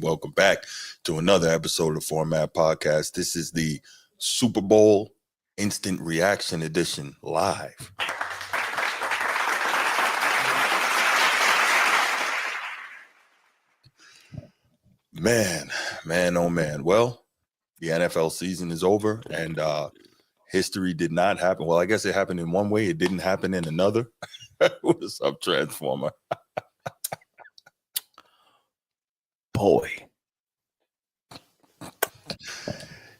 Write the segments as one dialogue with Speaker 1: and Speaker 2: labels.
Speaker 1: and welcome back to another episode of the Format Podcast. This is the Super Bowl Instant Reaction Edition live. Man, oh man. Well, the NFL season is over and history did not happen. Well, I guess it happened in one way. It didn't happen in another. What's up, Transformer?
Speaker 2: Boy.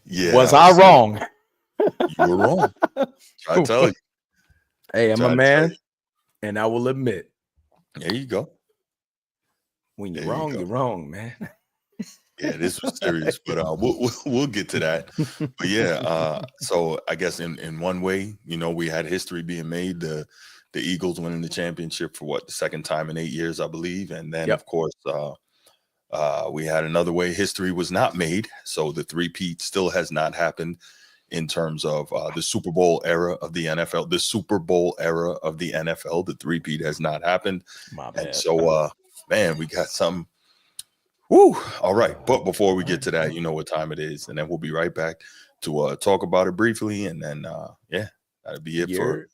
Speaker 1: Yeah.
Speaker 2: Was I wrong?
Speaker 1: You were wrong. I tell you.
Speaker 2: Hey, I'm a man, and I will admit.
Speaker 1: There you go.
Speaker 2: When you're wrong, you're wrong, man.
Speaker 1: Yeah, this was serious, but we'll get to that. But yeah, so I guess in one way, you know, we had history being made. The Eagles winning the championship for the second time in 8 years, I believe, and then of course we had another way history was not made. So the three-peat still has not happened in terms of the Super Bowl era of the NFL. The Super Bowl era of the NFL, the three-peat has not happened.
Speaker 2: My bad.
Speaker 1: And so, man, we got some. Woo! All right, but before we get to that, you know what time it is, and then we'll be right back to talk about it briefly, and then yeah, that'll be it for.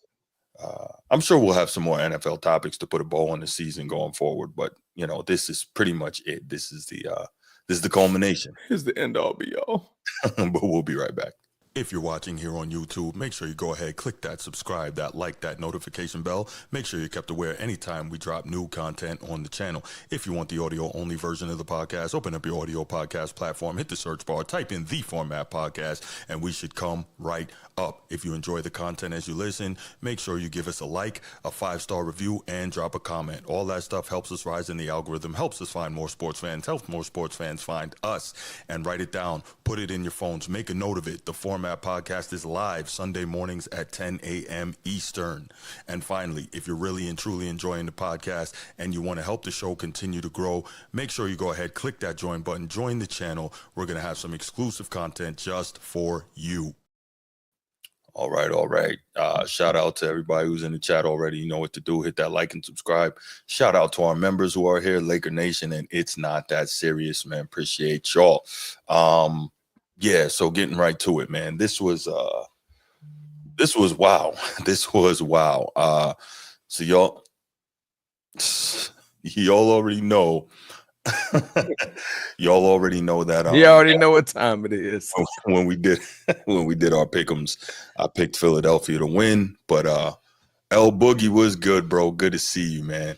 Speaker 1: I'm sure we'll have some more NFL topics to put a bow on the season going forward, but you know this is pretty much it. This is the culmination.
Speaker 2: Here's the end all be all.
Speaker 1: But we'll be right back. If you're watching here on YouTube, make sure you go ahead, click that subscribe, that like, that notification bell. Make sure you're kept aware anytime we drop new content on the channel. If you want the audio-only version of the podcast, open up your audio podcast platform, hit the search bar, type in The Format Podcast, and we should come right up. If you enjoy the content as you listen, make sure you give us a like, a 5-star review, and drop a comment. All that stuff helps us rise in the algorithm, helps us find more sports fans, helps more sports fans find us, and write it down, put it in your phones, make a note of it. The Format Podcast is live Sunday mornings at 10 a.m. Eastern. And finally, if you're really and truly enjoying the podcast and you want to help the show continue to grow, make sure you go ahead, click that join button, join the channel. We're going to have some exclusive content just for you. All right. Shout out to everybody who's in the chat already. You know what to do. Hit that like and subscribe. Shout out to our members who are here, Laker Nation, and It's Not That Serious, man. Appreciate y'all. Yeah, so getting right to it, man. This was wow. This was wow. So y'all already know. Y'all already know that.
Speaker 2: You already know what time it is.
Speaker 1: When we did our pick'ems, I picked Philadelphia to win, but L Boogie was good, bro. Good to see you, man.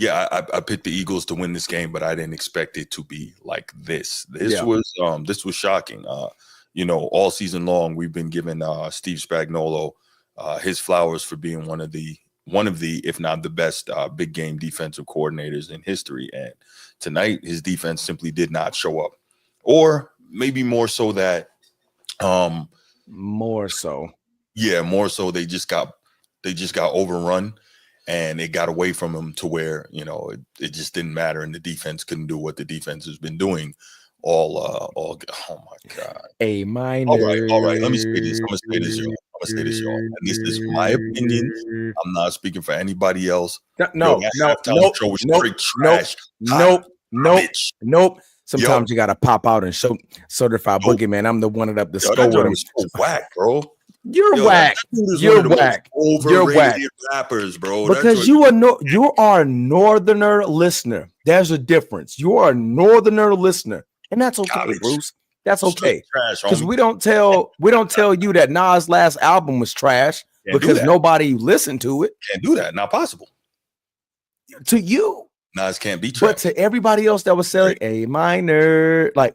Speaker 1: Yeah, I picked the Eagles to win this game, but I didn't expect it to be like this. This was shocking. You know, all season long we've been giving Steve Spagnuolo his flowers for being one of the, if not the best, big game defensive coordinators in history. And tonight, his defense simply did not show up, or maybe more so that,
Speaker 2: more so
Speaker 1: they just got overrun. And it got away from him to where, you know, it just didn't matter. And the defense couldn't do what the defense has been doing all oh my God.
Speaker 2: A minor.
Speaker 1: All right. Let me say this. I'm going to say this, y'all. And this is my opinion. I'm not speaking for anybody else.
Speaker 2: Nope. Sometimes you got to pop out and certify boogeyman. I'm the one that up the score with him.
Speaker 1: So whack, bro.
Speaker 2: You're whack. You're whack. You're whack.
Speaker 1: Rappers, bro.
Speaker 2: Because you are a northerner listener. There's a difference. You are a northerner listener, and that's okay, Bruce. That's okay. Because we don't tell you that Nas' last album was trash because nobody listened to it.
Speaker 1: Can't do that. Not possible.
Speaker 2: To you,
Speaker 1: Nas can't be trash.
Speaker 2: But to everybody else that was selling A minor, like.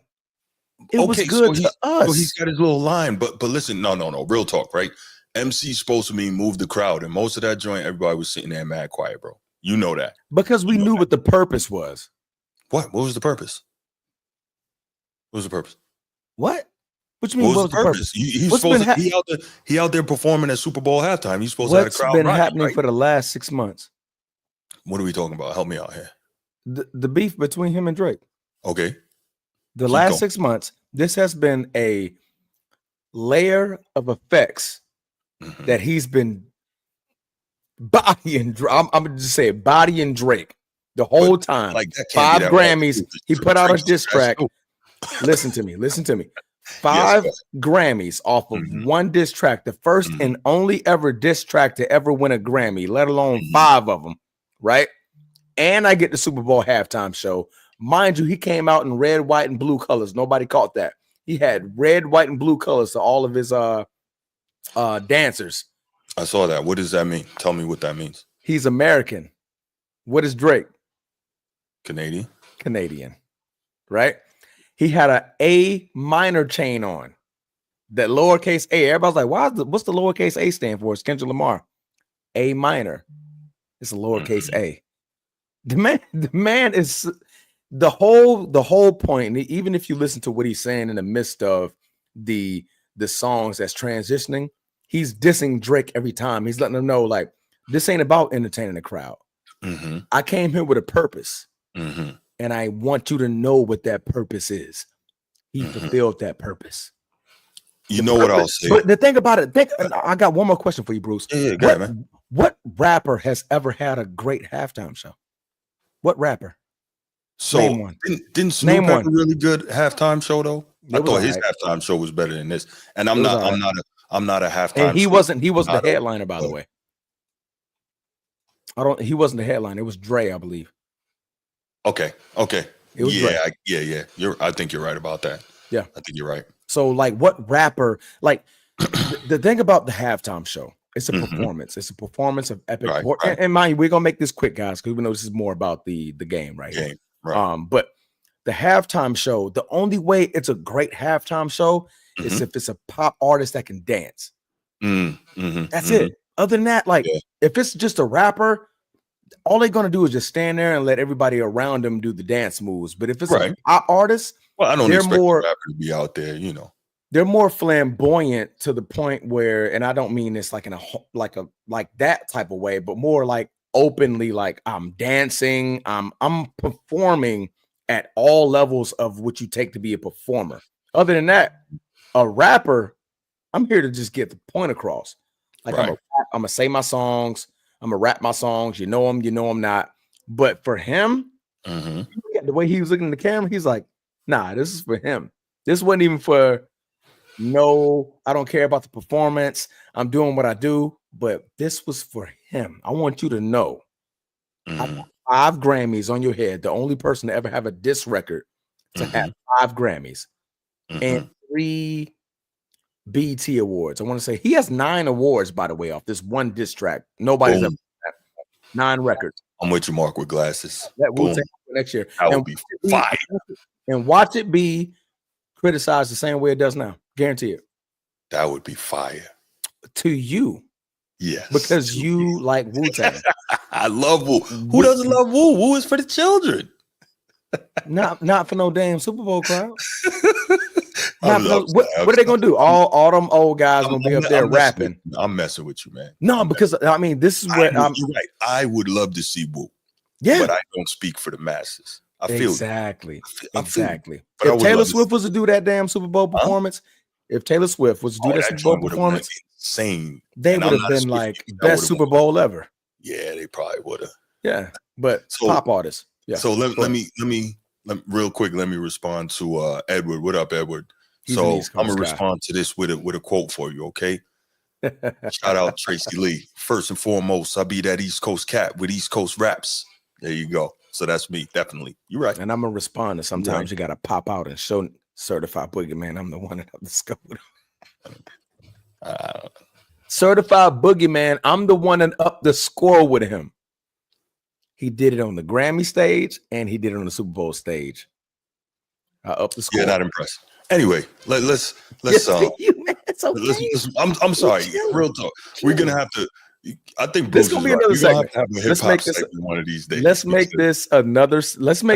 Speaker 2: It was good to us.
Speaker 1: So he's got his little line, but listen, no, real talk, right? MC's supposed to mean move the crowd, and most of that joint, everybody was sitting there mad quiet, bro. You know that
Speaker 2: because we knew what the purpose was.
Speaker 1: What was the purpose? What was the purpose?
Speaker 2: What you mean? What was the purpose?
Speaker 1: He's supposed to he out there performing at Super Bowl halftime. He's supposed to have a crowd.
Speaker 2: What's been happening for the last 6 months?
Speaker 1: What are we talking about? Help me out here.
Speaker 2: The beef between him and Drake.
Speaker 1: Okay.
Speaker 2: The last 6 months, this has been a layer of effects that he's been bodying. I'm going to just say bodying Drake The whole time.
Speaker 1: Like that can't
Speaker 2: 5
Speaker 1: be that
Speaker 2: Grammys. He put out a diss track. Listen to me. 5 Grammys off of one diss track. The first and only ever diss track to ever win a Grammy, let alone 5 of them, right? And I get the Super Bowl halftime show. Mind you, he came out in red, white, and blue colors. Nobody caught that. He had red, white, and blue colors to all of his dancers.
Speaker 1: I saw that. What does that mean? Tell me what that means.
Speaker 2: He's American. What is Drake?
Speaker 1: Canadian.
Speaker 2: Right? He had an A minor chain on. That lowercase a. Everybody's like, what's the lowercase a stand for? It's Kendrick Lamar. A minor. It's a lowercase a. The man is the whole point. Even if you listen to what he's saying in the midst of the songs that's transitioning, he's dissing Drake every time. He's letting them know, like, this ain't about entertaining the crowd. I came here with a purpose, and I want you to know what that purpose is. He fulfilled that purpose.
Speaker 1: You know what I'll say?
Speaker 2: But the thing about it, I got one more question for you, Bruce.
Speaker 1: Yeah, go ahead, man.
Speaker 2: What rapper has ever had a great halftime show? What rapper?
Speaker 1: So
Speaker 2: name one.
Speaker 1: Didn't Snoop have a really good halftime show though? I thought his halftime show was better than this. And I'm not a halftime.
Speaker 2: And he wasn't the headliner, by the way. He wasn't the headliner. It was Dre, I believe.
Speaker 1: Okay.
Speaker 2: It was
Speaker 1: Dre. Yeah. I think you're right about that.
Speaker 2: Yeah.
Speaker 1: I think you're right.
Speaker 2: So, like, what rapper, like, the thing about the halftime show, it's a performance. It's a performance of epic.
Speaker 1: Right.
Speaker 2: And mind you, we're gonna make this quick, guys, because we know this is more about the game, right?
Speaker 1: Right.
Speaker 2: But the halftime show, the only way it's a great halftime show is if it's a pop artist that can dance. That's it. Other than that, like, if it's just a rapper, all they're gonna do is just stand there and let everybody around them do the dance moves. But if it's a pop artist,
Speaker 1: well, I don't expect the rapper to be out there, you know.
Speaker 2: They're more flamboyant to the point where, and I don't mean this like in like that type of way, but more like openly, like I'm dancing, I'm performing at all levels of what you take to be a performer. Other than that, a rapper, I'm here to just get the point across. Like I'm gonna say my songs, I'm gonna rap my songs. You know them not. But for him, the way he was looking at the camera, he's like, nah, this is for him. This wasn't even for. No, I don't care about the performance. I'm doing what I do, but this was for him. I want you to know. I put 5 Grammys on your head. The only person to ever have a diss record to have 5 Grammys and 3 BET awards. I want to say he has 9 awards, by the way, off this one diss track. Nobody's ever had 9 records.
Speaker 1: I'm with you, Mark, with glasses.
Speaker 2: That will take next year.
Speaker 1: That would be fire.
Speaker 2: And watch it be criticized the same way it does now. Guarantee it.
Speaker 1: That would be fire.
Speaker 2: To you.
Speaker 1: Yes.
Speaker 2: Because you like Wu-Tang.
Speaker 1: I love Wu. Who doesn't love Wu? Wu is for the children.
Speaker 2: Not for no damn Super Bowl crowd. What are they gonna do? All them old guys gonna be up there rapping.
Speaker 1: I'm messing with you, man.
Speaker 2: No, because I mean, this is what I'm
Speaker 1: right. I would love to see Wu.
Speaker 2: Yeah,
Speaker 1: but I don't speak for the masses. I feel
Speaker 2: exactly.
Speaker 1: If
Speaker 2: Taylor Swift was to do that damn Super Bowl performance, if Taylor Swift was to do that Super Bowl performance,
Speaker 1: insane.
Speaker 2: They would have been like best Super Bowl ever.
Speaker 1: Yeah, they probably would have.
Speaker 2: Yeah, but pop artists. Yeah.
Speaker 1: So let me real quick. Let me respond to Edward. What up, Edward? I'm gonna respond to this with a quote for you. Okay. Shout out Tracy Lee. First and foremost, I be that East Coast cat with East Coast raps. There you go. So that's me, definitely. You're right.
Speaker 2: And I'm gonna respond to sometimes you gotta pop out and show Certified Boogeyman. I'm the one that the scope. Certified Boogeyman. I'm the one that up the score with him. He did it on the Grammy stage and he did it on the Super Bowl stage. Up the score.
Speaker 1: Yeah, not impressed. Anyway, let's
Speaker 2: it's okay.
Speaker 1: I'm sorry. Real talk. We're gonna have to. I think
Speaker 2: this is gonna be another segment.
Speaker 1: Let's make this one of these days.
Speaker 2: Let's make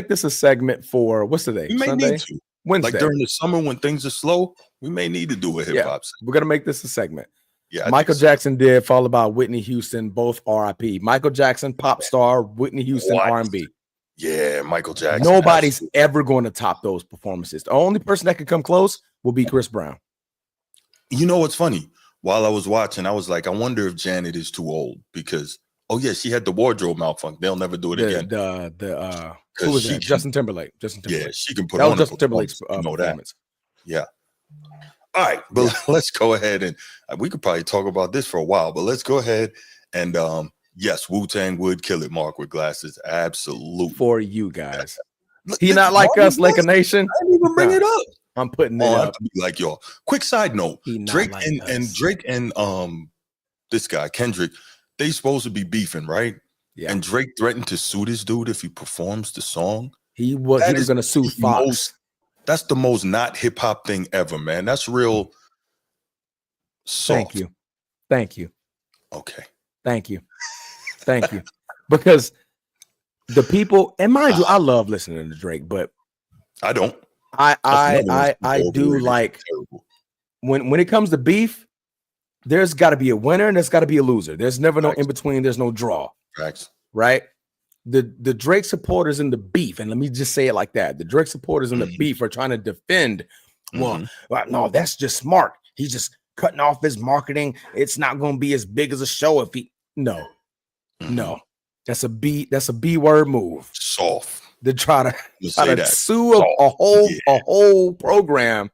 Speaker 2: this a segment for what's the day?
Speaker 1: We may
Speaker 2: Sunday?
Speaker 1: need to.
Speaker 2: Wednesday.
Speaker 1: Like during the summer when things are slow, we may need to do a hip hop segment.
Speaker 2: We're gonna make this a segment.
Speaker 1: Yeah,
Speaker 2: Michael Jackson did, followed by Whitney Houston, both R.I.P. Michael Jackson, pop star, Whitney Houston, R&B.
Speaker 1: Yeah, Michael Jackson.
Speaker 2: Nobody's ever going to top those performances. The only person that could come close will be Chris Brown.
Speaker 1: You know what's funny? While I was watching, I was like, I wonder if Janet is too old because Oh yeah, she had the wardrobe malfunction. They'll never do it again.
Speaker 2: Who was that? Justin Timberlake.
Speaker 1: Yeah, she can put
Speaker 2: that
Speaker 1: on
Speaker 2: was Justin Timberlake's
Speaker 1: performance.
Speaker 2: That.
Speaker 1: Yeah. All right, but let's go ahead and we could probably talk about this for a while, but let's go ahead and yes, Wu-Tang would kill it, Mark with glasses. Absolutely.
Speaker 2: For you guys. He not like us, like a nation.
Speaker 1: I didn't even bring it up.
Speaker 2: I'm putting it up.
Speaker 1: To be like y'all. Quick side note: Drake and this guy Kendrick, they supposed to be beefing, right?
Speaker 2: Yeah.
Speaker 1: And Drake threatened to sue this dude if he performs the song.
Speaker 2: He was going to sue Fox.
Speaker 1: That's the most not hip hop thing ever, man. That's real soft.
Speaker 2: Thank you.
Speaker 1: Okay.
Speaker 2: Thank you. Because the people, and mind you, I love listening to Drake, but
Speaker 1: I don't.
Speaker 2: I do like when it comes to beef, there's got to be a winner and there's got to be a loser. There's never no in between. There's no draw.
Speaker 1: Facts.
Speaker 2: Right? The Drake supporters in the beef, and let me just say it like that. The Drake supporters in the beef are trying to defend. Well, no, that's just smart. He's just cutting off his marketing. It's not going to be as big as a show if he no. That's a B word move.
Speaker 1: Soft.
Speaker 2: To try to sue a whole program,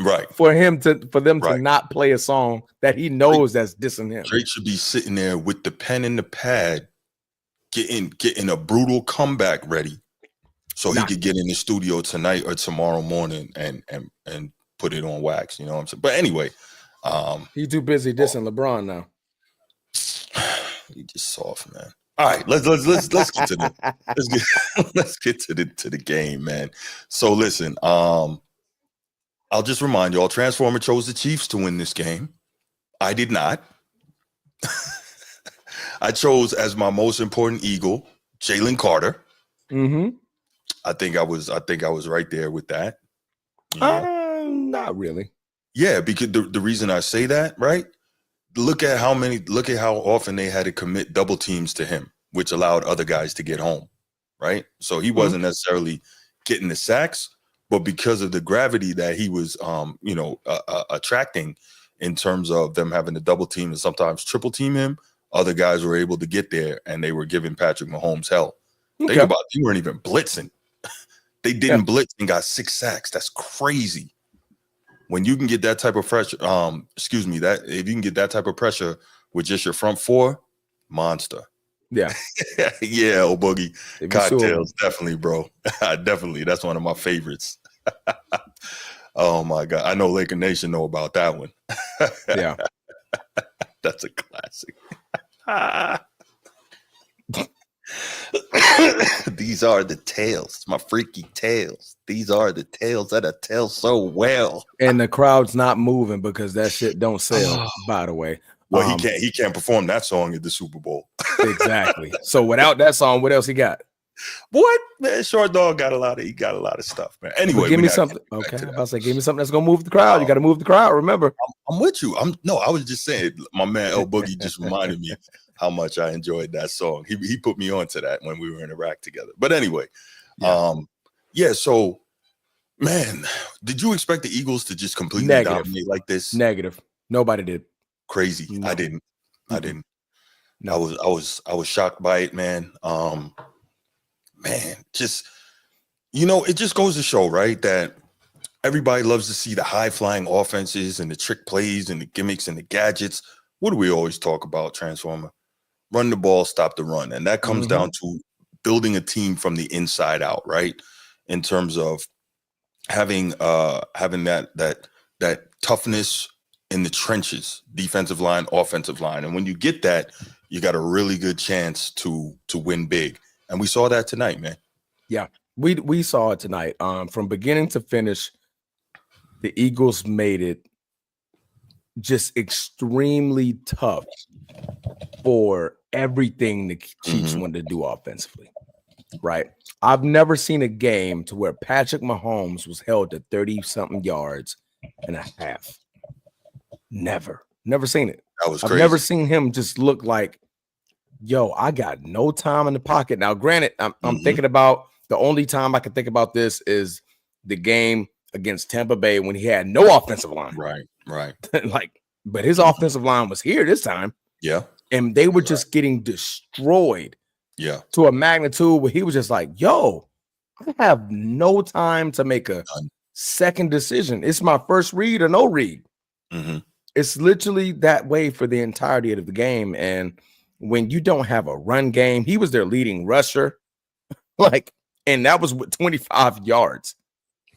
Speaker 1: right?
Speaker 2: For them to not play a song that he knows that's dissing him.
Speaker 1: Drake should be sitting there with the pen and the pad, getting a brutal comeback ready, so he could get in the studio tonight or tomorrow morning and put it on wax. You know what I'm saying? But anyway,
Speaker 2: he's too busy dissing LeBron now.
Speaker 1: He just soft, man. All right, let's get to the game, man. So listen, I'll just remind y'all, Transformer chose the Chiefs to win this game. I did not. I chose as my most important Eagle, Jalen Carter. I think I was right there with that.
Speaker 2: Not really.
Speaker 1: Yeah, because the reason I say that, right? Look at how often they had to commit double teams to him, which allowed other guys to get home, right? So he wasn't necessarily getting the sacks, but because of the gravity that he was, attracting in terms of them having to double team and sometimes triple team him, other guys were able to get there and they were giving Patrick Mahomes hell. Okay. Think about it, they weren't even blitzing. They didn't blitz and got 6 sacks. That's crazy. When you can get that type of pressure, if you can get that type of pressure with just your front four, monster.
Speaker 2: Yeah.
Speaker 1: Yeah, old Boogie. Cocktails, definitely, bro. Definitely. That's one of my favorites. Oh my God. I know Laker Nation know about that one.
Speaker 2: Yeah.
Speaker 1: That's a classic. These are the tales, my freaky tales. These are the tales that I tell so well.
Speaker 2: And the crowd's not moving because that shit don't sell, by the way.
Speaker 1: Well, he can't perform that song at the Super Bowl.
Speaker 2: Exactly. So without that song, what else he got?
Speaker 1: What, man? Short Dog got a lot of stuff, man. Anyway,
Speaker 2: give me something. Okay, I'm about to say, give me something that's gonna move the crowd. You got to move the crowd. Remember,
Speaker 1: I'm with you. I was just saying, my man El Boogie just reminded me how much I enjoyed that song. He put me onto that when we were in Iraq together. But anyway, So, man, did you expect the Eagles to just completely dominate like this?
Speaker 2: Negative. Nobody did.
Speaker 1: Crazy. No. I didn't. No. I was shocked by it, man. Man, just, it just goes to show, right, that everybody loves to see the high-flying offenses and the trick plays and the gimmicks and the gadgets. What do we always talk about, Transformer? Run the ball, stop the run. And that comes down to building a team from the inside out, right? In terms of having that toughness in the trenches, defensive line, offensive line. And when you get that, you got a really good chance to win big. And we saw that tonight, man.
Speaker 2: Yeah, we saw it tonight. From beginning to finish, the Eagles made it just extremely tough for everything the Chiefs wanted to do offensively, right? I've never seen a game to where Patrick Mahomes was held to 30-something yards and a half. Never seen it.
Speaker 1: That was
Speaker 2: crazy.
Speaker 1: I've
Speaker 2: never seen him just look like, yo, I got no time in the pocket. Now, granted, I'm thinking about the only time I can think about this is the game against Tampa Bay when he had no offensive line.
Speaker 1: Right.
Speaker 2: But his offensive line was here this time.
Speaker 1: Yeah.
Speaker 2: and they were just getting destroyed.
Speaker 1: Yeah.
Speaker 2: To a magnitude where he was just like, yo, I have no time to make a second decision. It's my first read or no read.
Speaker 1: Mm-hmm.
Speaker 2: It's literally that way for the entirety of the game. And when you don't have a run game, he was their leading rusher. And that was with 25 yards.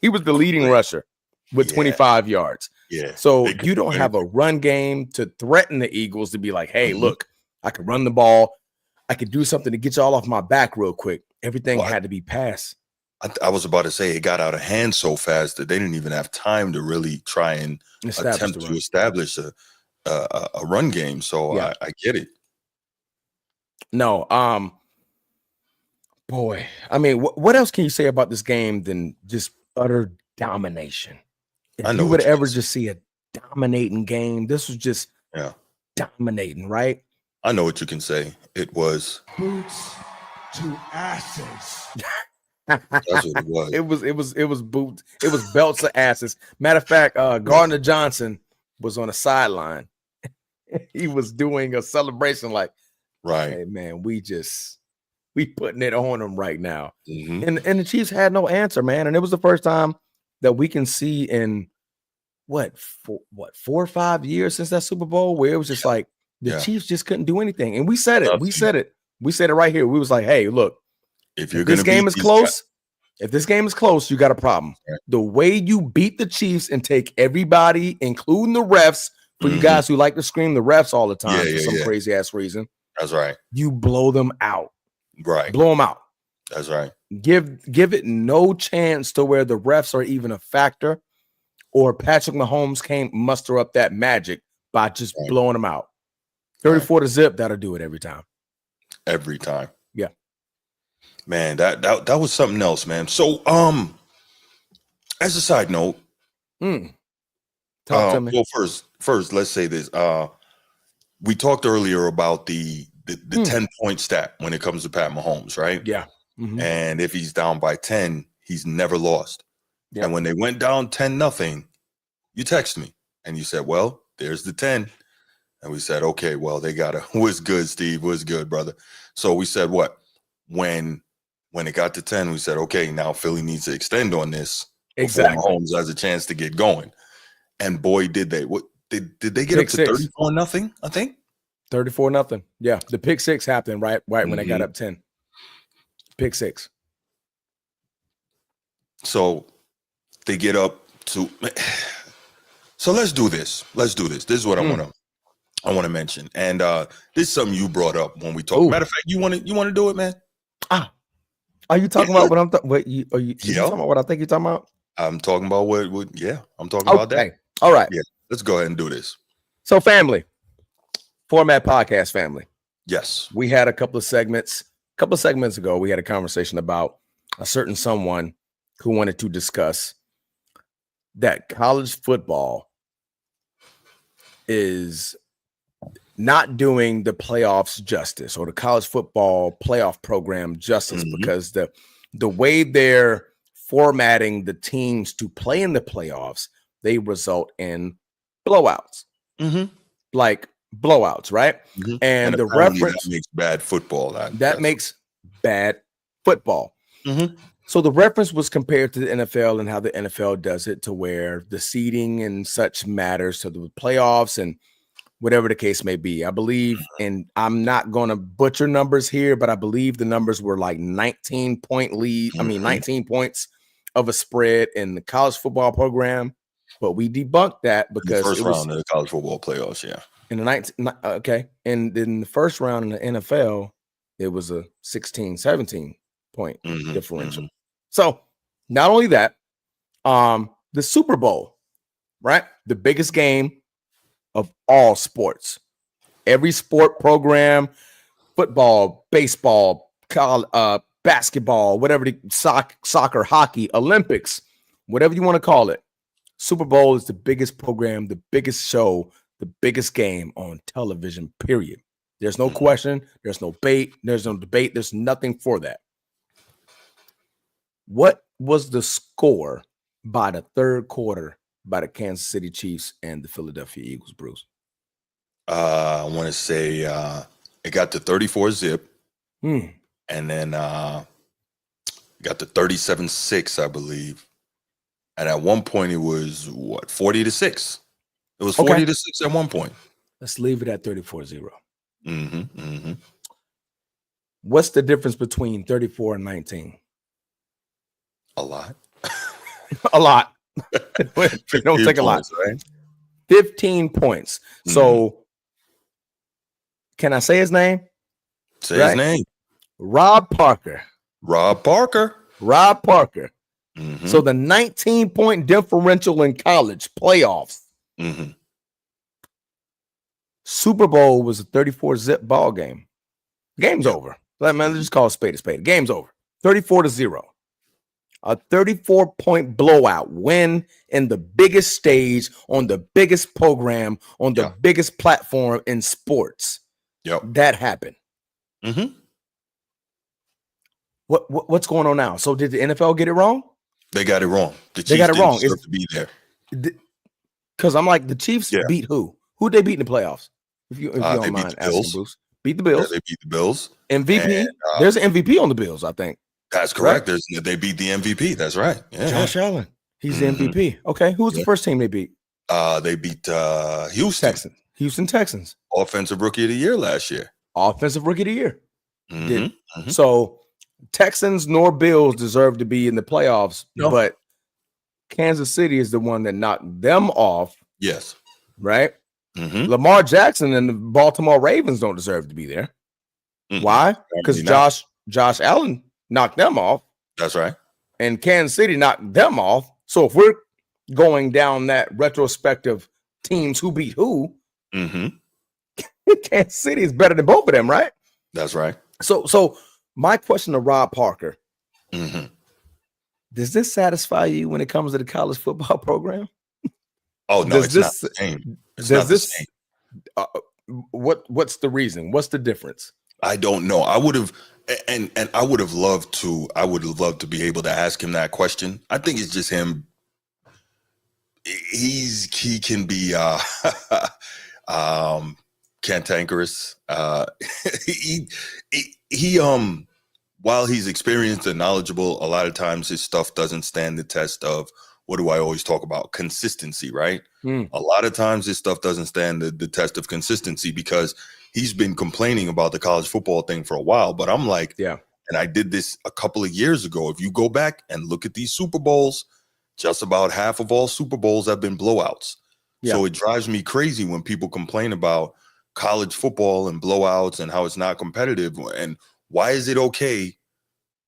Speaker 2: He was the leading rusher with 25 yards.
Speaker 1: Yeah.
Speaker 2: So you don't have a run game to threaten the Eagles to be like, hey, look, I can run the ball. I could do something to get y'all off my back real quick. Everything had to be passed.
Speaker 1: I was about to say it got out of hand so fast that they didn't even have time to really try and attempt to establish a run game. So I get it.
Speaker 2: No, boy, I mean, what else can you say about this game than just utter domination? If you would ever just see a dominating game, this was just dominating, right?
Speaker 1: I know what you can say. It was
Speaker 3: boots to asses.
Speaker 1: That's what it was.
Speaker 2: It was boots. It was belts to asses. Matter of fact, Gardner Johnson was on the sideline. He was doing a celebration like,
Speaker 1: right,
Speaker 2: hey man, we putting it on them right now. And the Chiefs had no answer, man. And it was the first time that we can see in what 4 or 5 years since that Super Bowl where it was just like the Chiefs just couldn't do anything. And we said it. We said it right here. We was like, hey, look, if this game is close, you got a problem. Right. The way you beat the Chiefs and take everybody, including the refs, for you guys who like to scream the refs all the time for some crazy ass reason.
Speaker 1: That's right.
Speaker 2: You blow them out.
Speaker 1: Right.
Speaker 2: Blow them out.
Speaker 1: That's right.
Speaker 2: Give it no chance to where the refs are even a factor, or Patrick Mahomes can't muster up that magic by just blowing them out. 34 to zip, that'll do it every time.
Speaker 1: Every time.
Speaker 2: Yeah.
Speaker 1: Man, that was something else, man. So, as a side note,
Speaker 2: talk to me.
Speaker 1: Well, first, let's say this. We talked earlier about the 10-point stat when it comes to Pat Mahomes, right?
Speaker 2: Yeah.
Speaker 1: And if he's down by 10, he's never lost. Yep. And when they went down 10-0, you text me and you said, well, there's the 10. And we said, okay, well, they got to, what's good, Steve? What's good, brother? So we said, what? When it got to 10, we said, okay, now Philly needs to extend on this.
Speaker 2: Exactly.
Speaker 1: Mahomes has a chance to get going. And boy, did they. What did they get
Speaker 2: pick
Speaker 1: up to 34-0, I think?
Speaker 2: 34-0. Yeah. The pick six happened right when they got up 10. Pick six.
Speaker 1: So they get up to. So let's do this. This is what I want to mention. And this is something you brought up when we talked. Matter of fact, you want to do it, man?
Speaker 2: Are you talking about what I'm talking? You talking about what I think you're talking about?
Speaker 1: I'm talking about what I'm talking about that.
Speaker 2: All right.
Speaker 1: Yeah. Let's go ahead and do this.
Speaker 2: So, family, Format Podcast family.
Speaker 1: Yes.
Speaker 2: We had a couple of segments ago. We had a conversation about a certain someone who wanted to discuss that college football is not doing the playoffs justice, or the college football playoff program justice, because the way they're formatting the teams to play in the playoffs, they result in blowouts. Like blowouts, right? And the reference
Speaker 1: that makes bad football.
Speaker 2: That makes bad football. So the reference was compared to the NFL and how the NFL does it, to where the seeding and such matters to the playoffs and whatever the case may be. I believe, and I'm not going to butcher numbers here, but I believe the numbers were like 19-point lead. 19 points of a spread in the college football program. But we debunked that because
Speaker 1: the first round of the college football playoffs,
Speaker 2: in the and in the first round in the NFL, it was a 16-17 point differential. So not only that, the Super Bowl, right? The biggest game of all sports. Every sport program, football, baseball, basketball, whatever, soccer, hockey, Olympics, whatever you want to call it. Super Bowl is the biggest program, the biggest show, the biggest game on television, period. There's no question. There's no debate. There's nothing for that. What was the score by the third quarter by the Kansas City Chiefs and the Philadelphia Eagles, Bruce?
Speaker 1: I want to say it got to 34 zip, and then got to 37-6, I believe. And at one point, it was 40-6. It was 40-6 at one point.
Speaker 2: Let's leave it at 34-0. What's the difference between 34 and 19?
Speaker 1: A lot.
Speaker 2: A lot. It don't take a lot.
Speaker 1: Right?
Speaker 2: 15 points. So can I say his name?
Speaker 1: Say his name.
Speaker 2: Rob Parker.
Speaker 1: Rob Parker.
Speaker 2: So the 19-point differential in college playoffs. Super Bowl was a 34-zip ball game. Game's over. Let's just call a spade a spade. Game's over. 34-0. A 34-point blowout win in the biggest stage on the biggest program on the biggest platform in sports. That happened. What's going on now? So did the NFL get it wrong?
Speaker 1: They got it wrong.
Speaker 2: They got it wrong.
Speaker 1: It's to be there.
Speaker 2: Because I'm like, the Chiefs beat who? Who'd they beat in the playoffs? If you don't mind asking, Bruce. Beat the Bills.
Speaker 1: Yeah, they beat the Bills.
Speaker 2: MVP. And, there's an MVP on the Bills, I think.
Speaker 1: That's correct. Right? They beat the MVP. That's right. Yeah.
Speaker 2: Josh Allen. He's the MVP. Okay. Who was the first team they beat?
Speaker 1: They beat Houston.
Speaker 2: Houston Texans.
Speaker 1: Offensive Rookie of the Year last year.
Speaker 2: Offensive Rookie of the Year. So Texans nor Bills deserve to be in the playoffs, but Kansas City is the one that knocked them off.
Speaker 1: Yes.
Speaker 2: Right? Lamar Jackson and the Baltimore Ravens don't deserve to be there. Why? Because Josh Allen knocked them off.
Speaker 1: That's right.
Speaker 2: And Kansas City knocked them off. So if we're going down that retrospective teams who beat who, Kansas City is better than both of them, right?
Speaker 1: That's right.
Speaker 2: So my question to Rob Parker, does this satisfy you when it comes to the college football program?
Speaker 1: Oh, no, it's not the same. It's not the same.
Speaker 2: What's the reason? What's the difference?
Speaker 1: I don't know. I would have, and I would have loved to. I would have loved to be able to ask him that question. I think it's just him. He can be cantankerous. He while he's experienced and knowledgeable, a lot of times his stuff doesn't stand the test of, what do I always talk about? Consistency, right? A lot of times this stuff doesn't stand the test of consistency because he's been complaining about the college football thing for a while. But I'm like, and I did this a couple of years ago. If you go back and look at these Super Bowls, just about half of all Super Bowls have been blowouts. So it drives me crazy when people complain about college football and blowouts and how it's not competitive. And why is it okay?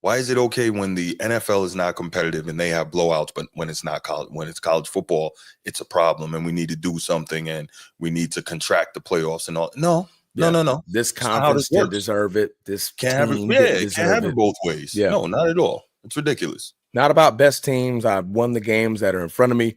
Speaker 1: Why is it okay when the NFL is not competitive and they have blowouts, but when it's not college football, it's a problem and we need to do something and we need to contract the playoffs and all? No.
Speaker 2: This conference didn't deserve it. This
Speaker 1: can't have it both ways. No, not at all. It's ridiculous.
Speaker 2: Not about best teams. I've won the games that are in front of me.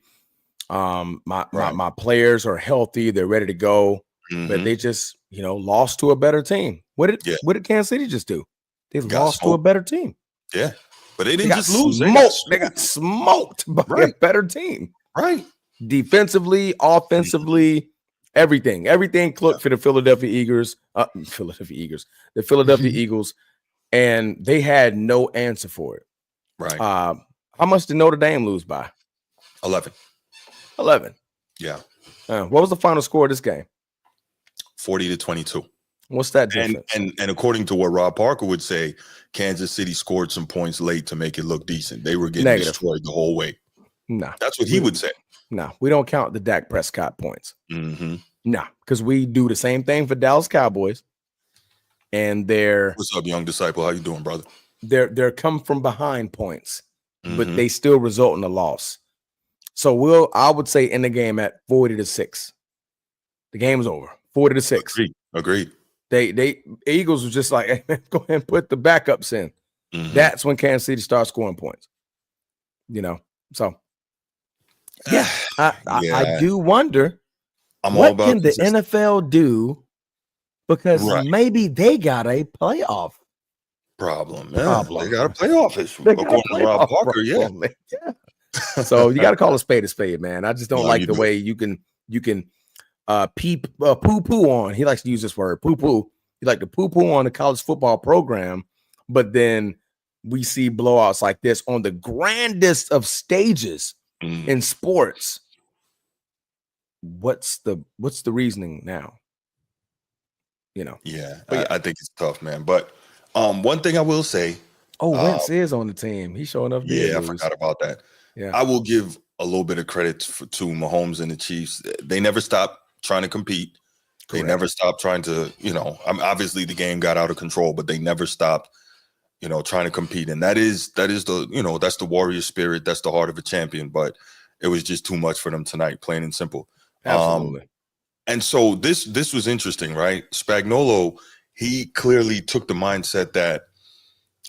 Speaker 2: My players are healthy. They're ready to go, but they just, lost to a better team. What did Kansas City just do? They lost to a better team.
Speaker 1: Yeah, but they didn't just lose.
Speaker 2: They got smoked by a better team.
Speaker 1: Right.
Speaker 2: Defensively, offensively, everything clicked for the Philadelphia Eagles. The Philadelphia Eagles, and they had no answer for it.
Speaker 1: Right.
Speaker 2: How much did Notre Dame lose by?
Speaker 1: 11. Yeah.
Speaker 2: What was the final score of this game?
Speaker 1: 40-22.
Speaker 2: What's that difference?
Speaker 1: And according to what Rob Parker would say, Kansas City scored some points late to make it look decent. They were getting destroyed the whole way.
Speaker 2: No.
Speaker 1: That's what he would say.
Speaker 2: No, we don't count the Dak Prescott points. No, because we do the same thing for Dallas Cowboys. And
Speaker 1: what's up, young disciple? How you doing, brother?
Speaker 2: They're come from behind points, but they still result in a loss. So I would say in the game at 40-6. The game's over. 40-6.
Speaker 1: Agreed.
Speaker 2: They Eagles was just like, hey, go ahead and put the backups in. That's when Kansas City starts scoring points. So I do wonder what can the NFL do, because maybe they got a playoff
Speaker 1: problem. They got a playoff issue. According to Rob Parker, yeah.
Speaker 2: So you got to call a spade, man. I just don't like the way you can poo-poo on. He likes to use this word, poo-poo. He like to poo-poo on the college football program, but then we see blowouts like this on the grandest of stages in sports. What's the reasoning now?
Speaker 1: Yeah, I think it's tough, man. But one thing I will say.
Speaker 2: Wentz is on the team. He's showing up.
Speaker 1: Yeah, I forgot about that. Yeah, I will give a little bit of credit to Mahomes and the Chiefs. They never stopped trying to compete. Correct. They never stopped trying to, obviously the game got out of control, but they never stopped, trying to compete. And that is the, that's the warrior spirit. That's the heart of a champion. But it was just too much for them tonight, plain and simple.
Speaker 2: Absolutely.
Speaker 1: And so this was interesting, right? Spagnuolo, he clearly took the mindset that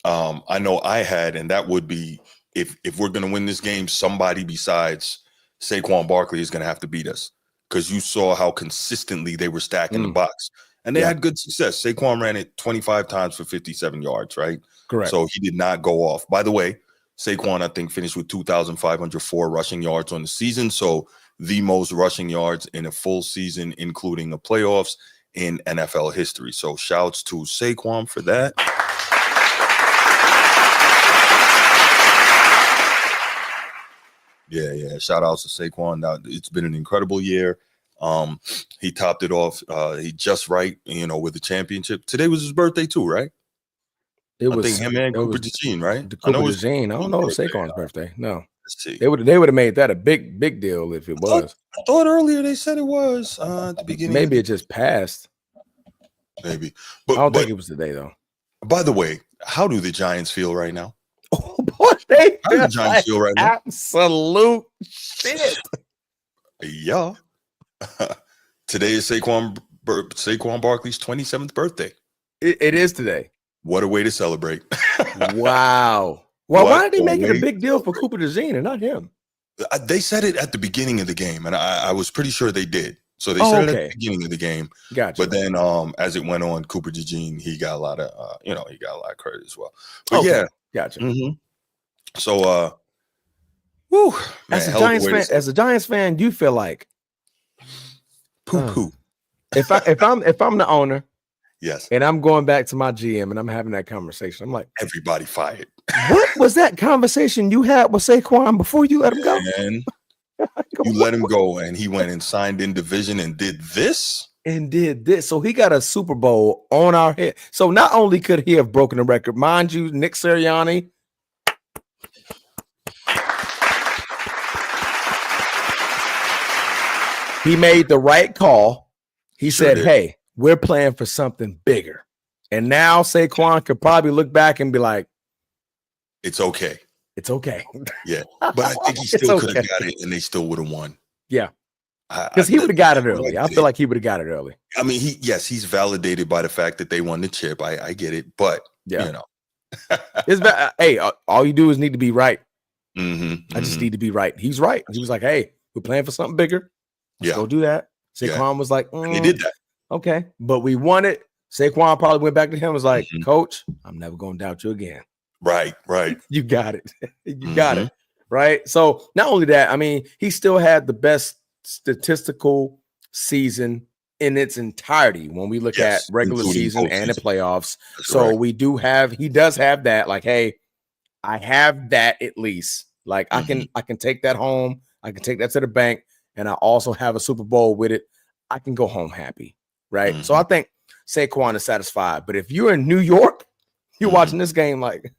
Speaker 1: I know I had, and that would be if we're going to win this game, somebody besides Saquon Barkley is going to have to beat us, because you saw how consistently they were stacking the box, and they had good success. Saquon ran it 25 times for 57 yards, right?
Speaker 2: Correct.
Speaker 1: So he did not go off. By the way, Saquon, I think, finished with 2,504 rushing yards on the season. So the most rushing yards in a full season, including the playoffs, in NFL history. So shouts to Saquon for that. Yeah. Shout outs to Saquon. Now, it's been an incredible year. He topped it off. He just right, with the championship. Today was his birthday too, right?
Speaker 2: I
Speaker 1: think him and Cooper DeJean, right?
Speaker 2: Cooper DeJean. I don't know if Saquon's birthday. No. Let's see. They would have made that a big deal if it was.
Speaker 1: I thought earlier they said it was at the beginning.
Speaker 2: Maybe it just passed.
Speaker 1: Maybe.
Speaker 2: But I don't think it was today though.
Speaker 1: By the way, how do the Giants feel right now?
Speaker 2: Oh boy, they
Speaker 1: how do the Giants feel right now?
Speaker 2: Absolute shit.
Speaker 1: Yeah. Today is Saquon Barkley's 27th birthday.
Speaker 2: It is today.
Speaker 1: What a way to celebrate.
Speaker 2: Wow. Well, why did they make it a big deal for Cooper DeJean and not him?
Speaker 1: They said it at the beginning of the game, and I was pretty sure they did. So they said it at the beginning of the game.
Speaker 2: Gotcha.
Speaker 1: But then as it went on, Cooper DeJean, he got a lot of credit as well. But yeah.
Speaker 2: Gotcha.
Speaker 1: Mm-hmm. So man,
Speaker 2: as a Giants fan, you feel like
Speaker 1: poo.
Speaker 2: If I'm the owner,
Speaker 1: yes,
Speaker 2: and I'm going back to my GM and I'm having that conversation, I'm like,
Speaker 1: everybody fired.
Speaker 2: What was that conversation you had with Saquon before you let him go?
Speaker 1: And you let him go, and he went and signed in division and did this.
Speaker 2: So he got a Super Bowl on our head. So not only could he have broken the record, mind you, Nick Sirianni. He made the right call. He said, hey, we're playing for something bigger. And now Saquon could probably look back and be like,
Speaker 1: it's okay.
Speaker 2: It's okay.
Speaker 1: Yeah. But I think he still could have got it, and they still would have won.
Speaker 2: Yeah. Because he would have got it early. I feel like he would have got it early.
Speaker 1: I mean, he's validated by the fact that they won the chip. I get it. But,
Speaker 2: hey, all you do is need to be right.
Speaker 1: Mm-hmm,
Speaker 2: I just need to be right. He's right. He was like, hey, we're playing for something bigger. Let's go do that. Saquon was like,
Speaker 1: he did that.
Speaker 2: Okay. But we won it. Saquon probably went back to him and was like, Coach, I'm never going to doubt you again.
Speaker 1: Right.
Speaker 2: You got it. You got it. Right. So not only that, I mean, he still had the best statistical season in its entirety when we look at regular season and the playoffs. That's so correct. He does have that. Like, hey, I have that at least. Like I can take that home. I can take that to the bank, and I also have a Super Bowl with it. I can go home happy. Right. So I think Saquon is satisfied. But if you're in New York, you're watching this game like,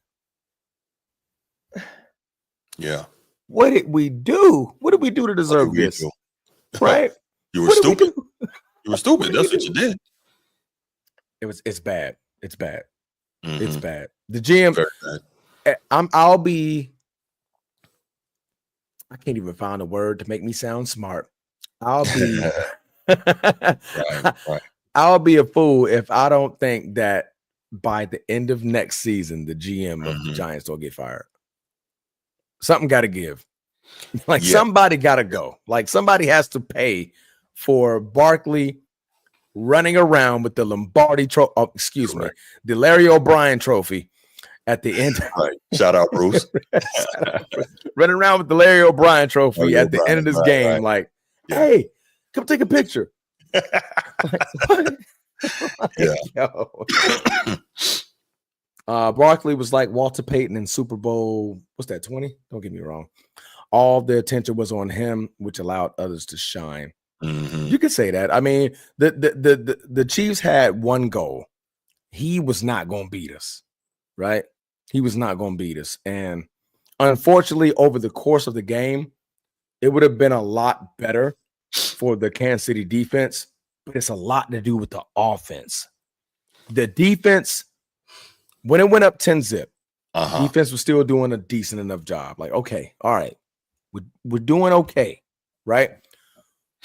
Speaker 1: yeah.
Speaker 2: What did we do? What did we do to deserve this? Right?
Speaker 1: You were stupid. You were stupid. That's what you did.
Speaker 2: It's bad. It's bad.
Speaker 1: Mm-hmm.
Speaker 2: It's bad. The GM. I can't even find a word to make me sound smart. I'll be right. I'll be a fool if I don't think that by the end of next season, the GM of the Giants don't get fired. Something got to give. Like somebody got to go. Like somebody has to pay for Barkley running around with the Lombardi trophy. Oh, excuse me, the Larry O'Brien trophy at the end.
Speaker 1: Right. Shout out, Bruce.
Speaker 2: Running around with the Larry O'Brien trophy at the end of this game. Right. Like, hey, come take a picture. What?
Speaker 1: Yeah.
Speaker 2: Yo. Barkley was like Walter Payton in Super Bowl. What's that, 20? Don't get me wrong. All the attention was on him, which allowed others to shine.
Speaker 1: Mm-hmm.
Speaker 2: You could say that. I mean, the Chiefs had one goal. He was not going to beat us, right? He was not going to beat us. And unfortunately, over the course of the game, it would have been a lot better for the Kansas City defense, but it's a lot to do with the offense. The defense, when it went up 10-zip, defense was still doing a decent enough job. Like, okay, all right, we're doing okay, right?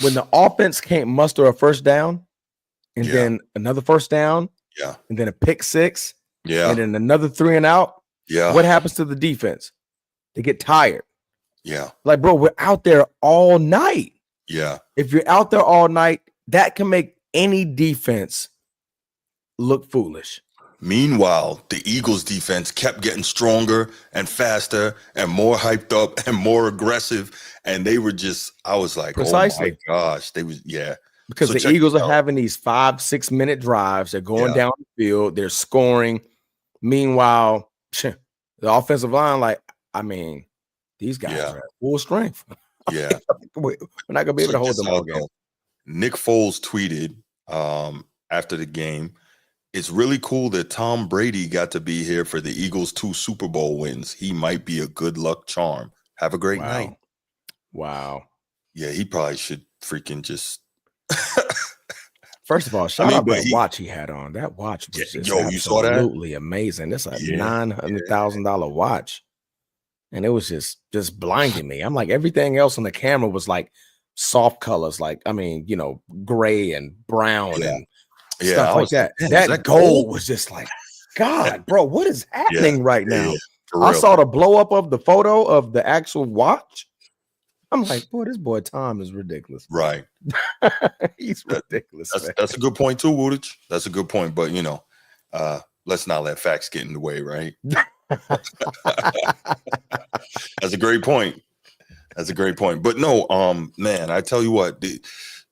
Speaker 2: When the offense can't muster a first down and then another first down, and then a pick six, and then another 3 and out, what happens to the defense? They get tired. Like, bro, we're out there all night. If you're out there all night, that can make any defense look foolish.
Speaker 1: Meanwhile, the Eagles defense kept getting stronger and faster and more hyped up and more aggressive. And they were just, I was like,
Speaker 2: Precisely.
Speaker 1: Oh my gosh. They was,
Speaker 2: Because the Eagles are having these 5-6 minute drives. They're going down the field. They're scoring. Meanwhile, the offensive line, like, I mean, these guys are at full strength. We're not going to be able to hold them all game.
Speaker 1: Nick Foles tweeted after the game, "It's really cool that Tom Brady got to be here for the Eagles' 2 Super Bowl wins. He might be a good luck charm. Have a great night."
Speaker 2: Wow.
Speaker 1: Yeah, he probably should freaking just.
Speaker 2: First of all, shout out that watch he had on. That watch was just
Speaker 1: you saw that?
Speaker 2: Absolutely amazing. That's a $900,000 watch. And it was just blinding me. I'm like, everything else on the camera was like soft colors, like, I mean, you know, gray and brown and stuff like that. That gold was just like, God, bro, what is happening right now? I saw the blow up of the photo of the actual watch. I'm like, boy, this boy Tom is ridiculous.
Speaker 1: Right.
Speaker 2: He's ridiculous.
Speaker 1: That's a good point too, Woodage. That's a good point. But, you know, let's not let facts get in the way, right? That's a great point. That's a great point. But no, man, I tell you what, the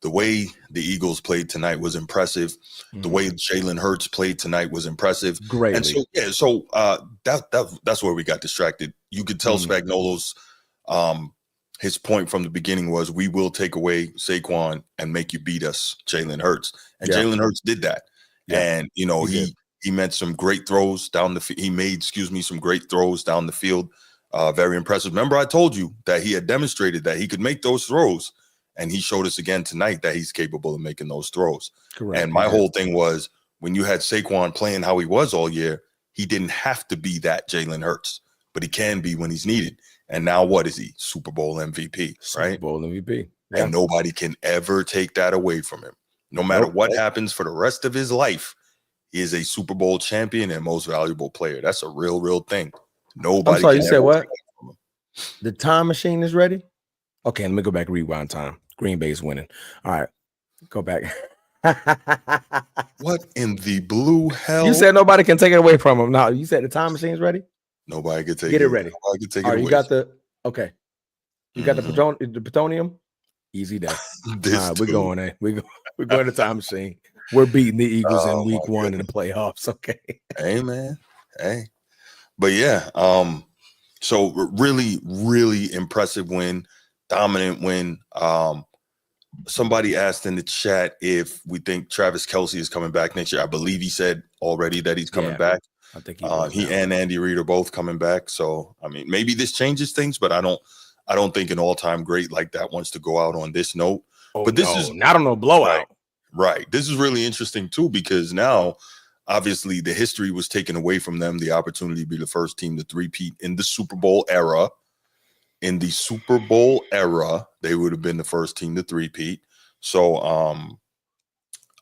Speaker 1: way the Eagles played tonight was impressive. The way Jalen Hurts played tonight was impressive.
Speaker 2: Great.
Speaker 1: And so, that's where we got distracted. You could tell Spagnuolo's his point from the beginning was, we will take away Saquon and make you beat us, Jalen Hurts. And Jalen Hurts did that. And, you know, he made some great throws down the field. He made, some great throws down the field. Very impressive. Remember, I told you that he had demonstrated that he could make those throws. And he showed us again tonight that he's capable of making those throws.
Speaker 2: Correct.
Speaker 1: And my whole thing was, when you had Saquon playing how he was all year, he didn't have to be that Jalen Hurts, but he can be when he's needed. And now what is he? Super Bowl MVP, right?
Speaker 2: Super Bowl MVP.
Speaker 1: And nobody can ever take that away from him. No matter what happens for the rest of his life, he is a Super Bowl champion and most valuable player. That's a real thing. Nobody.
Speaker 2: I'm sorry, you said what? The time machine is ready? Okay, let me go back and rewind time. Green Bay is winning. All right, go back.
Speaker 1: What in the blue hell?
Speaker 2: You said nobody can take it away from him. No, you said the time machine is ready?
Speaker 1: Nobody can take
Speaker 2: it ready.
Speaker 1: Nobody can take
Speaker 2: it away. You got the You got the plutonium? Easy day. All right, we're going there. We're going to time machine. We're beating the Eagles in week 1 in the playoffs. Okay.
Speaker 1: Hey, man. Hey. But yeah, so really impressive win, dominant win. Somebody asked in the chat if we think Travis Kelce is coming back next year. I believe he said already that he's coming back.
Speaker 2: I think
Speaker 1: he and Andy Reid are both coming back. So I mean, maybe this changes things, but I don't think an all-time great like that wants to go out on this note. But this is
Speaker 2: not on no blowout.
Speaker 1: Right. This is really interesting too, because now obviously the history was taken away from them, the opportunity to be the first team to three-peat in the Super Bowl era. In the Super Bowl era, they would have been the first team to three-peat. So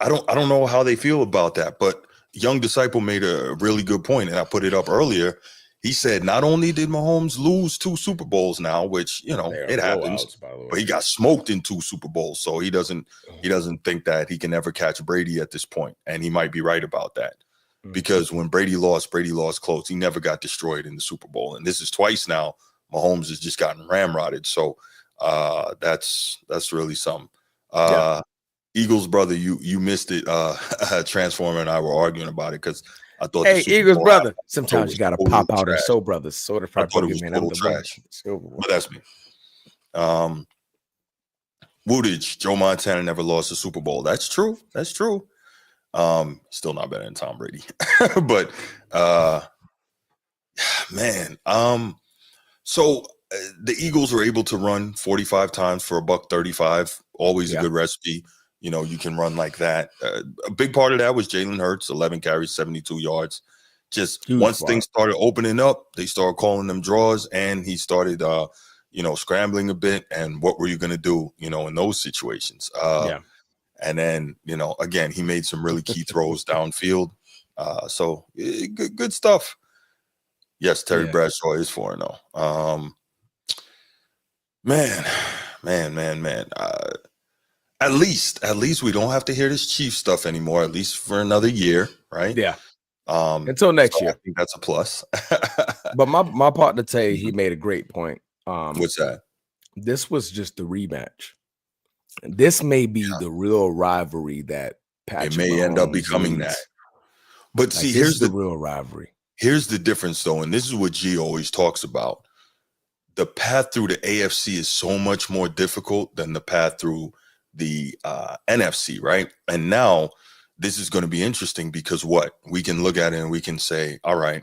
Speaker 1: I don't know how they feel about that, but Young Disciple made a really good point, and I put it up earlier. He said not only did Mahomes lose 2 Super Bowls now, which, you know, it happens, but he got smoked in 2 Super Bowls. So he doesn't think that he can ever catch Brady at this point. And he might be right about that, because when Brady lost close. He never got destroyed in the Super Bowl. And this is twice now Mahomes has just gotten ramrodded. So that's really something. Eagles brother, you missed it. Transformer and I were arguing about it because I thought
Speaker 2: Hey,
Speaker 1: the Super
Speaker 2: Eagles
Speaker 1: Bowl
Speaker 2: brother.
Speaker 1: halftime show
Speaker 2: Sometimes
Speaker 1: was
Speaker 2: you got to
Speaker 1: total
Speaker 2: pop out and
Speaker 1: trash.
Speaker 2: show brothers. So the
Speaker 1: I thought it
Speaker 2: probably
Speaker 1: was
Speaker 2: man
Speaker 1: total
Speaker 2: of the
Speaker 1: trash.
Speaker 2: Silver Bowl.
Speaker 1: But that's me. Woodage, Joe Montana never lost a Super Bowl. That's true. That's true. Still not better than Tom Brady. But man, so the Eagles were able to run 45 times for $135. Always a good recipe. You know, you can run like that. A big part of that was Jalen Hurts, 11 carries, 72 yards. Just huge once things started opening up, they started calling them draws, and he started, scrambling a bit. And what were you going to do, in those situations? And then, again, he made some really key throws downfield. So good stuff. Yes, Terry Bradshaw is 4-0. Man. At least we don't have to hear this Chiefs stuff anymore, at least for another year, right?
Speaker 2: Yeah. Until next year.
Speaker 1: I think that's a plus.
Speaker 2: But my partner Tay, he made a great point.
Speaker 1: What's that?
Speaker 2: This was just the rematch. This may be the real rivalry that Patrick Mahomes
Speaker 1: end up becoming
Speaker 2: needs.
Speaker 1: that. But see,
Speaker 2: here's the real rivalry.
Speaker 1: Here's the difference, though, and this is what G always talks about. The path through the AFC is so much more difficult than the path through the NFC, right? And now this is going to be interesting because we can look at it and we can say, all right,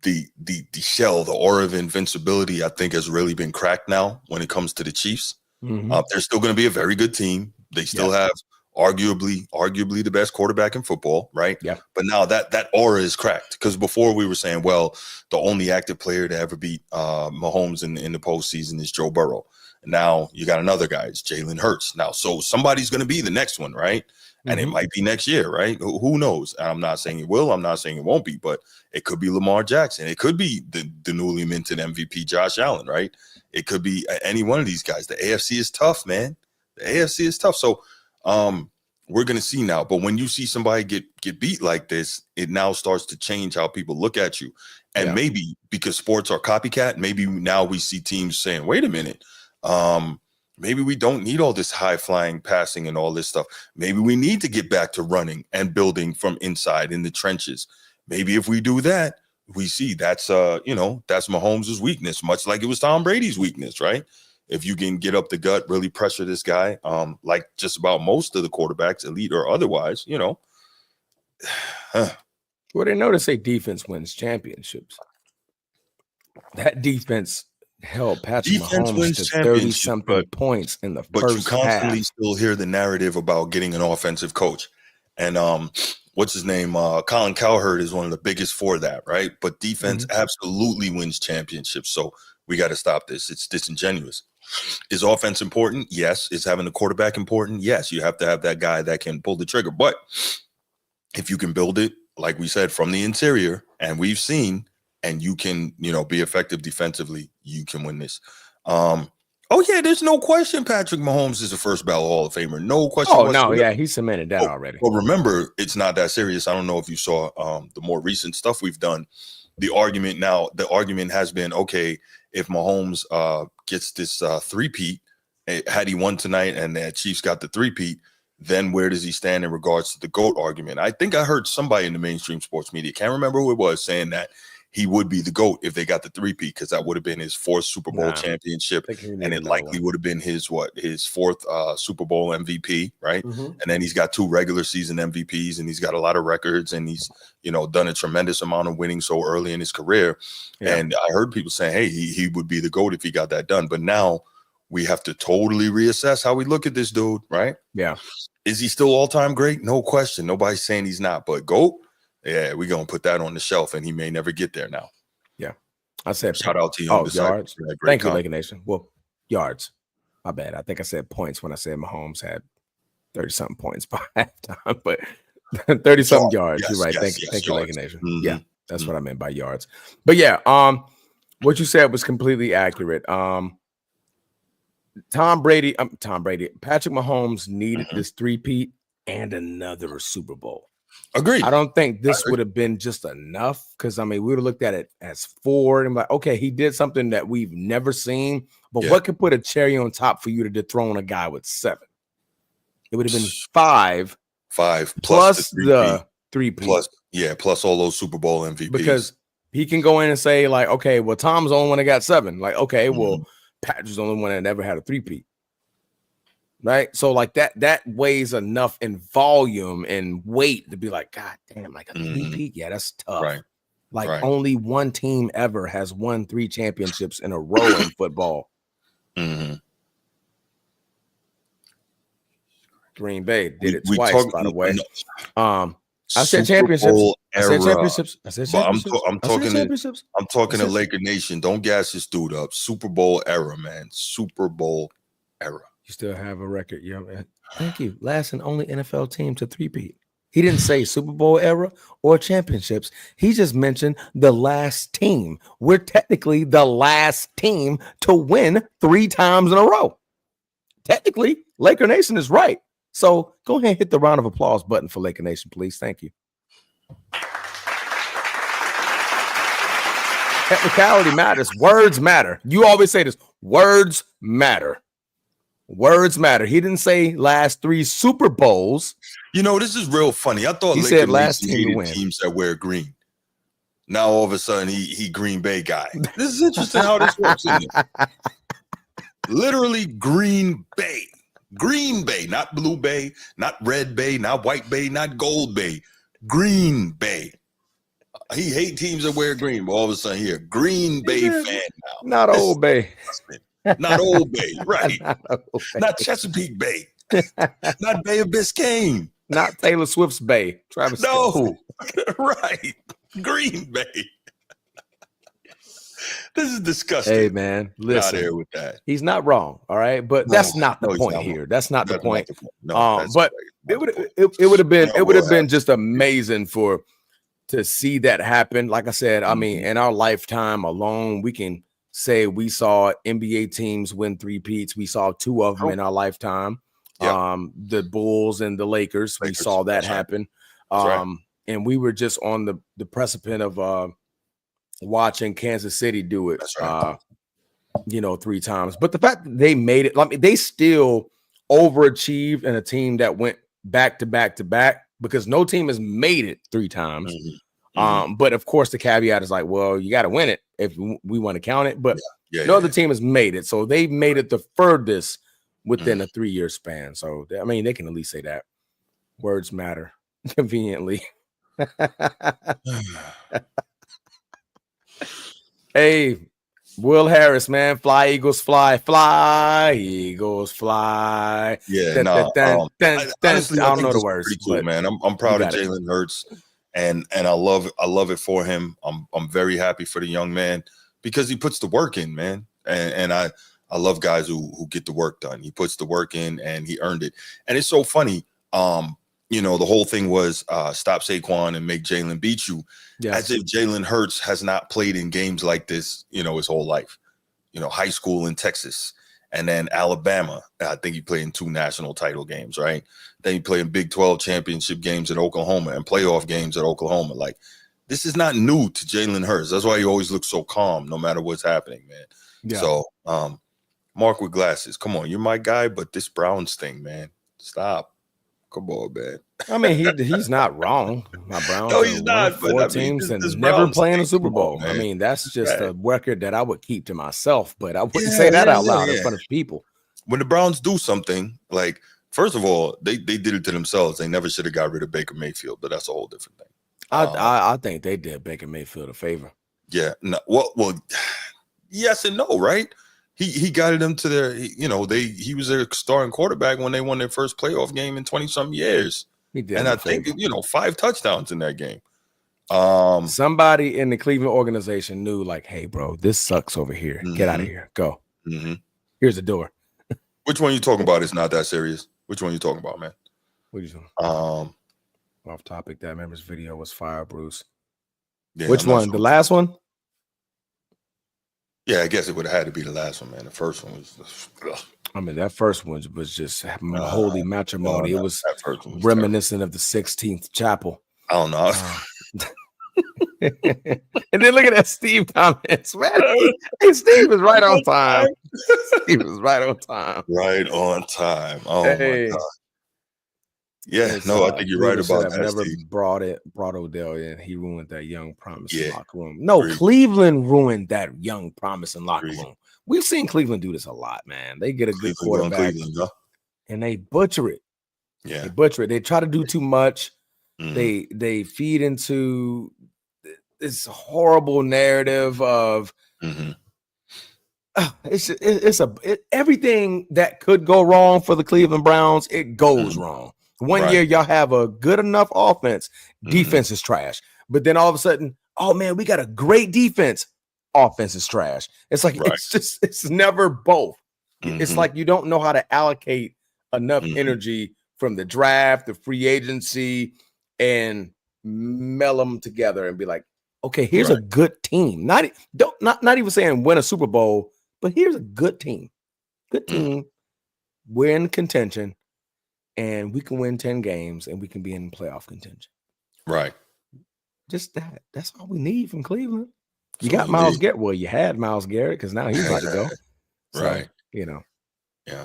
Speaker 1: the shell, the aura of invincibility, I think has really been cracked now when it comes to the Chiefs. They're still going to be a very good team. They still have arguably the best quarterback in football, right?
Speaker 2: Yeah.
Speaker 1: But now that aura is cracked because before we were saying, well, the only active player to ever beat Mahomes in the postseason is Joe Burrow. Now you got another guy, it's Jalen Hurts. Now, so somebody's going to be the next one, right? And it might be next year, right? Who knows? I'm not saying it will. I'm not saying it won't be, but it could be Lamar Jackson. It could be the newly minted MVP, Josh Allen, right? It could be any one of these guys. The AFC is tough, man. The AFC is tough. So we're going to see now. But when you see somebody get beat like this, it now starts to change how people look at you. And maybe because sports are copycat, maybe now we see teams saying, wait a minute, maybe we don't need all this high flying passing and all this stuff. Maybe we need to get back to running and building from inside in the trenches. Maybe if we do that, we see that's that's Mahomes' weakness, much like it was Tom Brady's weakness, right? If you can get up the gut, really pressure this guy, like just about most of the quarterbacks, elite or otherwise,
Speaker 2: Well, they know to say defense wins championships. That defense held Patrick Mahomes to 30-something points in the first half.
Speaker 1: But you constantly still hear the narrative about getting an offensive coach. And what's his name? Colin Cowherd is one of the biggest for that, right? But defense absolutely wins championships. So we got to stop this. It's disingenuous. Is offense important? Yes. Is having a quarterback important? Yes. You have to have that guy that can pull the trigger. But if you can build it, like we said, from the interior, and we've seen, and you can, be effective defensively, you can win this. There's no question Patrick Mahomes is a first ballot Hall of Famer. No question.
Speaker 2: Oh, no, yeah, he cemented that already.
Speaker 1: Well, remember, it's not that serious. I don't know if you saw the more recent stuff we've done. The argument has been, okay, if Mahomes gets this three-peat, had he won tonight and the Chiefs got the three-peat, then where does he stand in regards to the GOAT argument? I think I heard somebody in the mainstream sports media, can't remember who it was, saying that he would be the GOAT if they got the three-peat because that would have been his fourth Super Bowl championship, and it likely would have been his fourth Super Bowl MVP, right? And then he's got 2 regular season MVPs, and he's got a lot of records, and he's done a tremendous amount of winning so early in his career. And I heard people saying, hey, he would be the GOAT if he got that done. But now we have to totally reassess how we look at this dude, right?
Speaker 2: Yeah.
Speaker 1: Is he still all-time great? No question. Nobody's saying he's not, but GOAT? Yeah, we're going to put that on the shelf, and he may never get there now.
Speaker 2: Yeah. I said
Speaker 1: shout out to you.
Speaker 2: Yards. Thank you, Laker Nation. Well, yards. My bad. I think I said points when I said Mahomes had 30-something points by halftime, but 30-something yards. Yes, you're right. Thank you, Laker Nation. Yeah, that's what I meant by yards. But yeah, what you said was completely accurate. Patrick Mahomes needed this three-peat and another Super Bowl.
Speaker 1: Agreed.
Speaker 2: I don't think this would have been just enough because, we would have looked at it as 4 and like, okay, he did something that we've never seen, but what could put a cherry on top for you to dethrone a guy with 7? It would have been 5 plus the 3-peat.
Speaker 1: Plus all those Super Bowl MVPs.
Speaker 2: Because he can go in and say, like, okay, well, Tom's the only one that got 7. Like, okay, well, Patrick's the only one that never had a 3-peat. Right? So, like, that weighs enough in volume and weight to be like, God damn, like a 3-peat? Yeah, that's tough.
Speaker 1: Right.
Speaker 2: Like, only one team ever has won 3 championships in a row in football. Green Bay did it twice, by the way. I said championships. I said championships. I said championships.
Speaker 1: I'm talking to Laker Nation. Don't gas this dude up. Super Bowl era, man. Super Bowl era.
Speaker 2: You still have a record, yeah, man. Thank you. Last and only NFL team to 3-peat. He didn't say Super Bowl era or championships. He just mentioned the last team. We're technically the last team to win 3 times in a row. Technically, Laker Nation is right. So go ahead and hit the round of applause button for Laker Nation, please. Thank you. Technicality matters. Words matter. You always say this. Words matter. Words matter. He didn't say last 3 Super Bowls.
Speaker 1: You know, this is real funny. I thought
Speaker 2: he
Speaker 1: Laker
Speaker 2: said last team to win.
Speaker 1: Teams that wear green. Now all of a sudden he Green Bay guy. This is interesting how this works, isn't it? Literally Green Bay. Green Bay, not Blue Bay, not Red Bay, not White Bay, not Gold Bay. Green Bay. He hates teams that wear green, but all of a sudden here, Green Bay fan now.
Speaker 2: Not Old Bay.
Speaker 1: Not Old Bay, right? Not Chesapeake Bay. Not Bay of Biscayne.
Speaker 2: Not Taylor Swift's Bay. Travis.
Speaker 1: No, right. Green Bay. This is disgusting.
Speaker 2: Hey, man, listen.
Speaker 1: Out here with that.
Speaker 2: He's not wrong, all right? But that's not the point here. That's not the point. But it would have been just amazing to see that happen. Like I said, I mean, in our lifetime alone, we can say we saw NBA teams win 3-peats. We saw 2 of them in our lifetime. The Bulls and the Lakers. We saw that happen. And we were just on the precipice of watching Kansas City do it, 3 times. But the fact that they made it, I mean, they still overachieved in a team that went back to back to back, because no team has made it 3 times. But of course, the caveat is like, well, you got to win it if we want to count it. But no other team has made it. So they made it the furthest within a 3-year span. So, I mean, they can at least say that. Words matter conveniently. Hey, Will Harris, man, fly Eagles fly, fly Eagles fly.
Speaker 1: Yeah, I
Speaker 2: don't know the words.
Speaker 1: Cool, man. I'm proud of Jalen Hurts, and I love it for him. I'm very happy for the young man because he puts the work in, man. And I love guys who get the work done. He puts the work in and he earned it. And it's so funny. The whole thing was stop Saquon and make Jalen beat you, as if Jalen Hurts has not played in games like this, his whole life. High school in Texas and then Alabama. I think he played in 2 national title games, right? Then he played in Big 12 championship games at Oklahoma and playoff games at Oklahoma. Like, this is not new to Jalen Hurts. That's why he always looks so calm no matter what's happening, man. Yeah. So, Mark with glasses, come on, you're my guy, but this Browns thing, man, stop. Come on, man.
Speaker 2: I mean, he's not wrong. My Browns,
Speaker 1: no, he's not.
Speaker 2: 4 teams and never playing a Super Bowl. I mean, that's just a record that I would keep to myself, but I wouldn't say that out loud in front of people.
Speaker 1: When the Browns do something, like, first of all, they did it to themselves. They never should have got rid of Baker Mayfield, but that's a whole different thing.
Speaker 2: I think they did Baker Mayfield a favor.
Speaker 1: Yeah. No, well, yes and no, right? He guided them to their, he was their starting quarterback when they won their first playoff game in 20-something years.
Speaker 2: He did,
Speaker 1: and I think 5 touchdowns in that game.
Speaker 2: Somebody in the Cleveland organization knew, like, hey, bro, this sucks over here. Get out of here. Go. Here's the door.
Speaker 1: Which one you talking about is not that serious? Which one you talking about, man?
Speaker 2: What are you talking off topic. That members video was fire, Bruce.
Speaker 1: Yeah,
Speaker 2: which one? Sure. The last one?
Speaker 1: Yeah, I guess it would have had to be the last one, man. The first one was.
Speaker 2: I mean, that first one was just holy matrimony. It was reminiscent of the 16th Chapel.
Speaker 1: I don't know.
Speaker 2: And then look at that Steve comments, man. Hey, Steve is right on time. Steve is right on time.
Speaker 1: Right on time. Oh, my God. Yeah, no, I think you're right
Speaker 2: Cleveland should
Speaker 1: about
Speaker 2: have
Speaker 1: that,
Speaker 2: never
Speaker 1: Steve.
Speaker 2: brought Odell in. He ruined that young, promising
Speaker 1: Yeah,
Speaker 2: locker room. No,
Speaker 1: agreed.
Speaker 2: Cleveland ruined that young, promising locker
Speaker 1: Agreed.
Speaker 2: room. We've seen Cleveland do this a lot, man. They get a good quarterback and they butcher it.
Speaker 1: Yeah,
Speaker 2: They butcher it. They try to do too much.
Speaker 1: Mhm.
Speaker 2: They feed into this horrible narrative of
Speaker 1: Mhm.
Speaker 2: everything that could go wrong for the Cleveland Browns, it goes
Speaker 1: Mhm.
Speaker 2: wrong. One
Speaker 1: Right.
Speaker 2: year y'all have a good enough offense,
Speaker 1: Mhm.
Speaker 2: defense is trash. But then all of a sudden, oh man, we got a great defense, offense is trash. It's like
Speaker 1: Right.
Speaker 2: it's never both. It's
Speaker 1: Mhm.
Speaker 2: like you don't know how to allocate enough
Speaker 1: Mhm.
Speaker 2: energy from the draft, the free agency, and meld them together and be like, okay, here's a
Speaker 1: Right.
Speaker 2: good team. Not even saying win a Super Bowl, but here's a good team. Good
Speaker 1: Mhm.
Speaker 2: team. We're in contention, and we can win 10 games, and we can be in playoff contention.
Speaker 1: Right.
Speaker 2: Just that. That's all we need from Cleveland. You
Speaker 1: So
Speaker 2: got Myles Garrett. Well, you had Myles Garrett because now he's about to go. So,
Speaker 1: Right.
Speaker 2: yeah.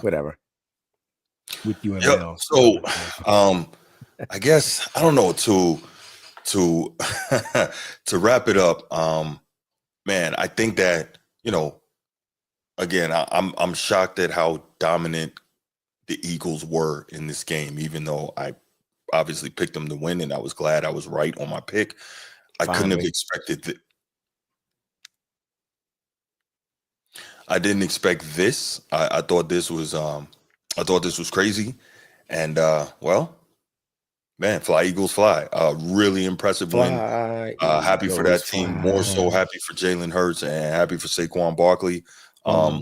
Speaker 2: Whatever. With you and
Speaker 1: Yep.
Speaker 2: Mel.
Speaker 1: So, I guess I don't know to to wrap it up. Man, I think that again, I'm shocked at how dominant the Eagles were in this game, even though I obviously picked them to win, and I was glad I was right on my pick. I couldn't have expected that. I didn't expect this. I thought this was crazy, and well, man, fly Eagles fly. Really impressive win. Happy for that team. More so happy for Jalen Hurts and happy for Saquon Barkley. All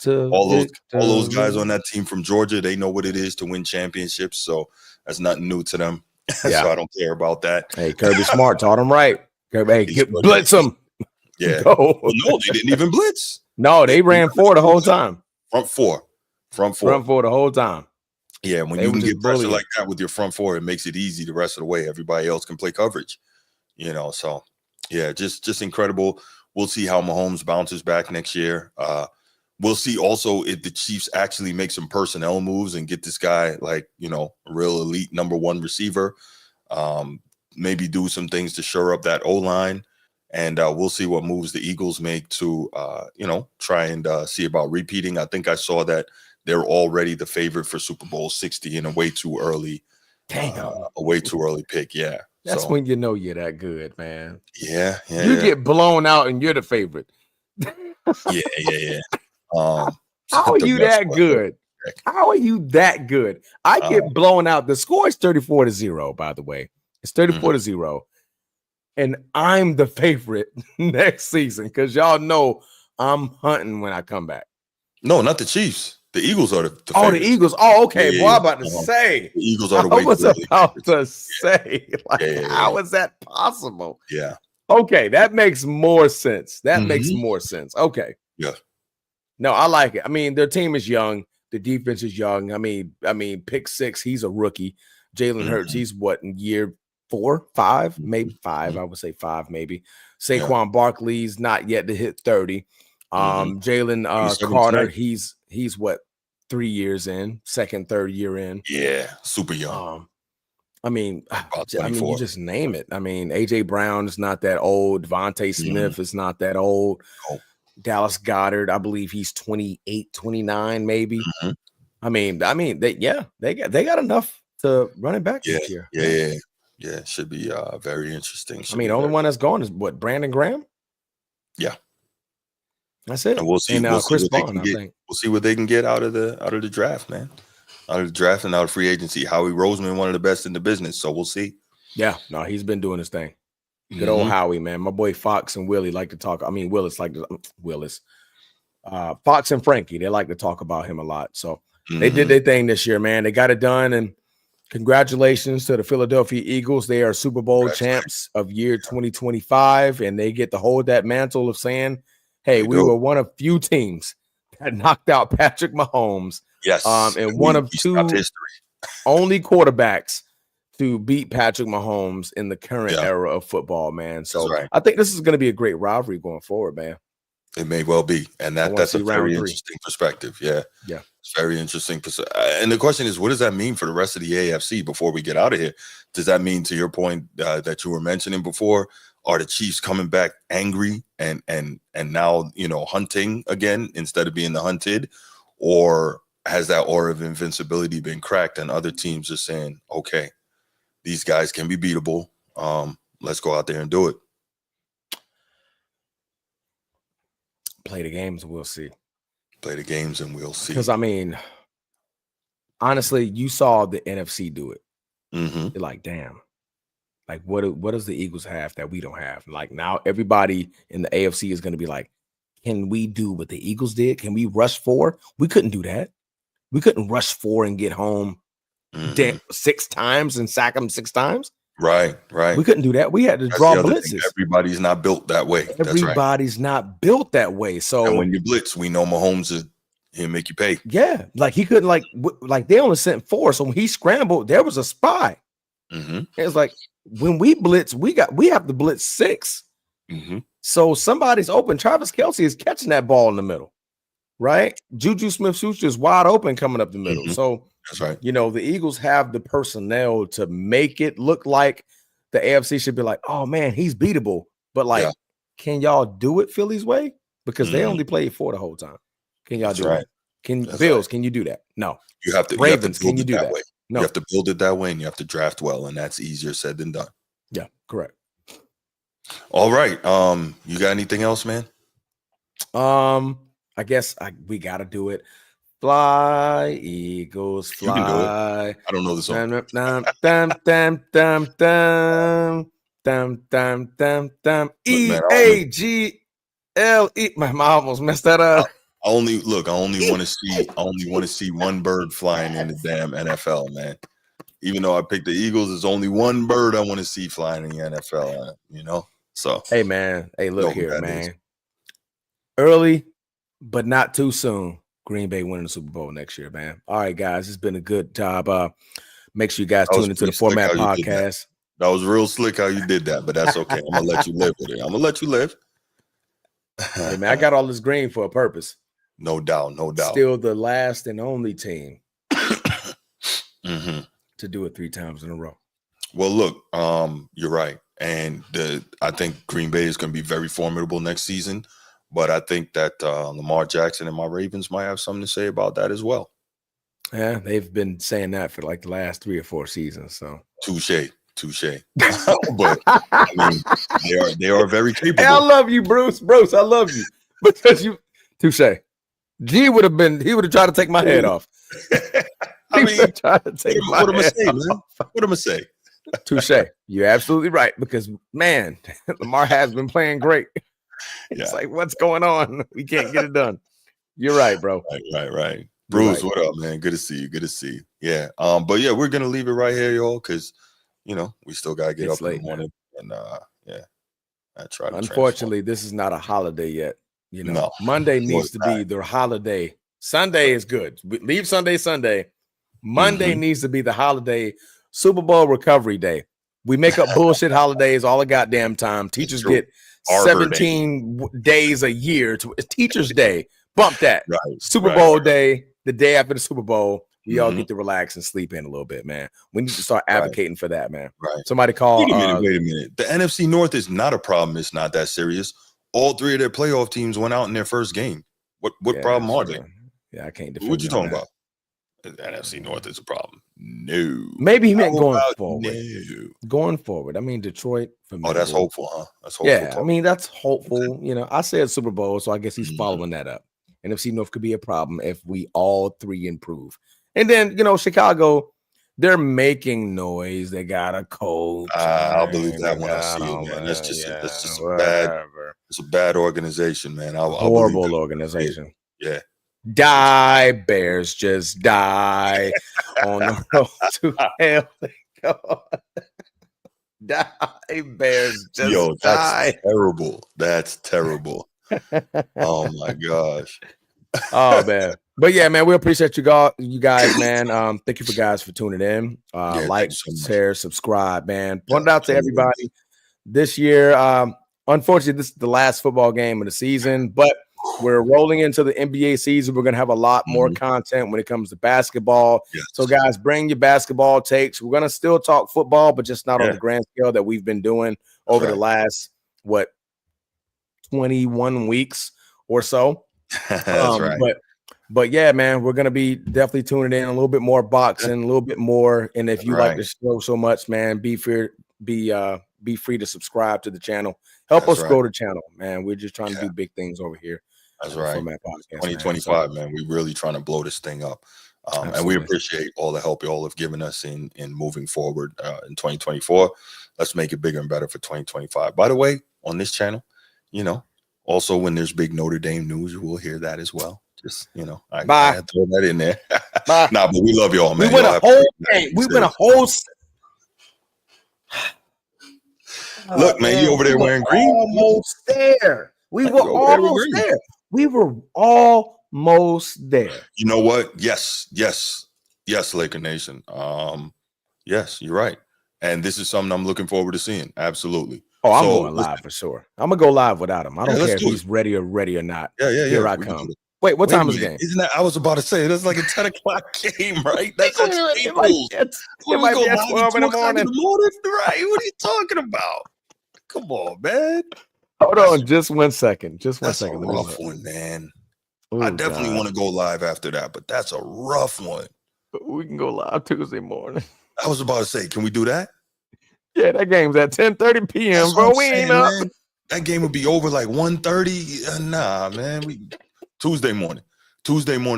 Speaker 1: those guys on that team from Georgia, they know what it is to win championships. So that's nothing new to them.
Speaker 2: Yeah.
Speaker 1: So I don't care about that.
Speaker 2: Hey, Kirby Smart taught him right. Kirby, hey, blitz them.
Speaker 1: Yeah. Well, no, they didn't even blitz.
Speaker 2: No, they ran four the whole time.
Speaker 1: Front four
Speaker 2: the whole time.
Speaker 1: Yeah, when you can get pressure like that with your front four, it makes it easy the rest of the way. Everybody else can play coverage, So, yeah, just incredible. We'll see how Mahomes bounces back next year. We'll see also if the Chiefs actually make some personnel moves and get this guy a real elite number one receiver. Maybe do some things to shore up that O-line. And we'll see what moves the Eagles make to, try and see about repeating. I think I saw that they're already the favorite for Super Bowl 60 in a way too early. A way too early pick. Yeah.
Speaker 2: That's when you know you're that good, man.
Speaker 1: Yeah.
Speaker 2: You get blown out and you're the favorite.
Speaker 1: Yeah.
Speaker 2: How are you that good? How are you that good? I get blown out. The score is 34-0, by the way. It's 34-0. And I'm the favorite next season because y'all know I'm hunting when I come back.
Speaker 1: No, not the Chiefs. The Eagles are the favorites.
Speaker 2: The Eagles. Oh, okay. Boy, I'm about to say.
Speaker 1: The Eagles are the
Speaker 2: I was about to say. How is that possible?
Speaker 1: Yeah.
Speaker 2: Okay, that makes more sense. Makes more sense. Okay.
Speaker 1: Yeah.
Speaker 2: No, I like it. I mean, their team is young. The defense is young. I mean, pick six, he's a rookie. Jalen Hurts, he's what, in year 4, 5, maybe 5. I would say 5, maybe. Saquon Barkley's not yet to hit 30. Jalen Carter, he's what, 3 years in, second, third year in.
Speaker 1: Yeah, super young.
Speaker 2: You just name it. I mean, AJ Brown is not that old. Devontae Smith is not that old.
Speaker 1: Oh.
Speaker 2: Dallas Goedert, I believe he's 28, 29, maybe. I mean, they got enough to run it back next year.
Speaker 1: Yeah. It should be very interesting.
Speaker 2: The only one that's gone is what, Brandon Graham?
Speaker 1: Yeah.
Speaker 2: That's it.
Speaker 1: And we'll see.
Speaker 2: Chris Bond, I think.
Speaker 1: We'll see what they can get out of the draft, man. Out of the draft and out of free agency. Howie Roseman, one of the best in the business. So we'll see.
Speaker 2: Yeah, no, he's been doing his thing. Good old Howie, man. My boy Fox and Willie like to talk. I mean, Willis. Fox and Frankie, they like to talk about him a lot. So they did their thing this year, man. They got it done. And congratulations to the Philadelphia Eagles. They are Super Bowl champs of year 2025. And they get to hold that mantle of saying, hey, we were one of few teams that knocked out Patrick Mahomes.
Speaker 1: Yes.
Speaker 2: And one of two only quarterbacks to beat Patrick Mahomes in the current era of football, man. So I think this is going to be a great rivalry going forward, man.
Speaker 1: It may well be, and that's a very interesting perspective. Yeah, it's very interesting. And the question is, what does that mean for the rest of the AFC? Before we get out of here, does that mean, to your point that you were mentioning before, are the Chiefs coming back angry and now hunting again instead of being the hunted, or has that aura of invincibility been cracked and other teams are saying, okay, these guys can be beatable. Let's go out there and do it.
Speaker 2: Play the games and we'll see.
Speaker 1: Play the games and we'll see.
Speaker 2: Because, I mean, honestly, you saw the NFC do it.
Speaker 1: Mm-hmm.
Speaker 2: You're like, damn. Like, what does the Eagles have that we don't have? Like, now everybody in the AFC is going to be like, can we do what the Eagles did? Can we rush 4? We couldn't do that. We couldn't rush 4 and get home 6 times and sack them 6 times.
Speaker 1: Right.
Speaker 2: We couldn't do that. We had to draw blitzes.
Speaker 1: Everybody's not built that way.
Speaker 2: Everybody's not built that way. So,
Speaker 1: and when you blitz, we know Mahomes he'll make you pay.
Speaker 2: Yeah, like he couldn't like they only sent 4. So when he scrambled, there was a spy.
Speaker 1: Mm-hmm.
Speaker 2: It's like when we blitz, we have to blitz 6.
Speaker 1: Mm-hmm.
Speaker 2: So somebody's open. Travis Kelce is catching that ball in the middle, right? Juju Smith-Schuster is wide open coming up the middle.
Speaker 1: Mm-hmm.
Speaker 2: So
Speaker 1: that's right.
Speaker 2: The Eagles have the personnel to make it look like the AFC should be like, oh man, he's beatable. But can y'all do it Philly's way? Because they only played 4 the whole time. Can y'all do that? Bills, can you do that? No.
Speaker 1: You have to.
Speaker 2: Ravens, can you do that?
Speaker 1: Way.
Speaker 2: No.
Speaker 1: You have to build it that way, and you have to draft well, and that's easier said than done.
Speaker 2: Yeah, correct.
Speaker 1: All right. You got anything else, man?
Speaker 2: I guess we gotta do it. Fly, Eagles, fly.
Speaker 1: You can do it. I don't know the song.
Speaker 2: EAGLE. My almost messed that up.
Speaker 1: I only want to see one bird flying in the damn NFL, man. Even though I picked the Eagles, there's only one bird I want to see flying in the NFL, So
Speaker 2: hey man, look here, man. Early, but not too soon. Green Bay winning the Super Bowl next year, man. All right, guys, it's been a good job. Make sure you guys tune into the Format Podcast.
Speaker 1: That was real slick how you did that, but that's okay. I'm gonna let you live with it. I'm gonna let you live.
Speaker 2: Hey man, I got all this green for a purpose.
Speaker 1: No doubt.
Speaker 2: Still the last and only team to do it 3 times in a row.
Speaker 1: Well, look, you're right, and I think Green Bay is going to be very formidable next season. But I think that Lamar Jackson and my Ravens might have something to say about that as well.
Speaker 2: Yeah, they've been saying that for like the last 3 or 4 seasons. So
Speaker 1: touche. But I mean, they are very capable.
Speaker 2: Hey, I love you, Bruce. I love you because you touche. G would have tried to take my head off.
Speaker 1: I mean, what am I saying, man? What am I saying?
Speaker 2: Touche. You're absolutely right because man, Lamar has been playing great. It's like, what's going on? We can't get it done. You're right, bro.
Speaker 1: Right. Bruce, what up, man? Good to see you. Yeah. But yeah, we're gonna leave it right here, y'all, because we still gotta get up in the morning and I try to.
Speaker 2: Unfortunately, this is not a holiday yet.
Speaker 1: No,
Speaker 2: Monday needs to be the holiday. Sunday is good. Leave Sunday. Monday needs to be the holiday. Super Bowl recovery day. We make up bullshit holidays all the goddamn time. Teachers get 17 days a year to Teachers Day. Bump that.
Speaker 1: Right.
Speaker 2: Super Bowl day, the day after the Super Bowl, we all get to relax and sleep in a little bit, man. We need to start advocating for that, man.
Speaker 1: Right.
Speaker 2: Somebody call.
Speaker 1: Wait a minute. The NFC North is not a problem. It's not that serious. All 3 of their playoff teams went out in their first game. What problem are they?
Speaker 2: Yeah, I can't defend.
Speaker 1: What you talking about? The NFC North is a problem. No.
Speaker 2: Maybe he meant going forward.
Speaker 1: No.
Speaker 2: Going forward. I mean, Detroit. For me,
Speaker 1: that's hopeful, huh? That's hopeful.
Speaker 2: Yeah, I mean, that's hopeful. I said Super Bowl, so I guess he's following that up. NFC North could be a problem if we all 3 improve. And then, Chicago, they're making noise. They got a coach.
Speaker 1: I'll believe that when I see it, man. That's just it's a bad organization, man.
Speaker 2: Horrible organization.
Speaker 1: Yeah.
Speaker 2: Die, Bears, just die on the road to hell. Die, Bears, just die.
Speaker 1: That's terrible. Oh my gosh.
Speaker 2: Oh man. But yeah, man, we appreciate you guys, man. Thank you for tuning in. Like, share, subscribe, man. Point it out to everybody. This year, unfortunately, this is the last football game of the season, but We're rolling into the NBA season. We're going to have a lot more content when it comes to basketball.
Speaker 1: Yes.
Speaker 2: So, guys, bring your basketball takes. We're going to still talk football, but just not on the grand scale that we've been doing over the last, 21 weeks or so.
Speaker 1: That's right.
Speaker 2: But yeah, man, we're gonna be definitely tuning in a little bit more boxing, a little bit more. And if you like the show so much, man, be free to subscribe to the channel. Help us grow the channel, man. We're just trying to do big things over here.
Speaker 1: That's right.
Speaker 2: Format Podcast,
Speaker 1: 2025, man. We're really trying to blow this thing up. And we appreciate all the help you all have given us in moving forward in 2024. Let's make it bigger and better for 2025. By the way, on this channel, also when there's big Notre Dame news, you will hear that as well. Just, I had to throw that in there. But we love y'all, man.
Speaker 2: We went a whole game. We went a whole.
Speaker 1: Look, man, you over there wearing green?
Speaker 2: Almost there. We were almost there. We were almost there.
Speaker 1: You know what? Yes, Laker Nation. Yes, you're right. And this is something I'm looking forward to seeing. Absolutely.
Speaker 2: Oh, I'm going live for sure. I'm gonna go live without him. I don't care if he's ready or not.
Speaker 1: Yeah.
Speaker 2: Here I come. Wait, what time is the game?
Speaker 1: Isn't that? I was about to say that's like a 10 o'clock game, right? That's
Speaker 2: it might be at 12 in the morning.
Speaker 1: Right? What are you talking about? Come on, man.
Speaker 2: Hold on, just 1 second. Just 1
Speaker 1: that's
Speaker 2: second.
Speaker 1: That's a rough one, man.
Speaker 2: Ooh,
Speaker 1: I definitely want to go live after that, but that's a rough one.
Speaker 2: We can go live Tuesday morning.
Speaker 1: I was about to say, can we do that?
Speaker 2: Yeah, that game's at 10:30 p.m. Bro, we ain't up.
Speaker 1: Man. That game would be over like 1:30. Nah, man. Tuesday morning,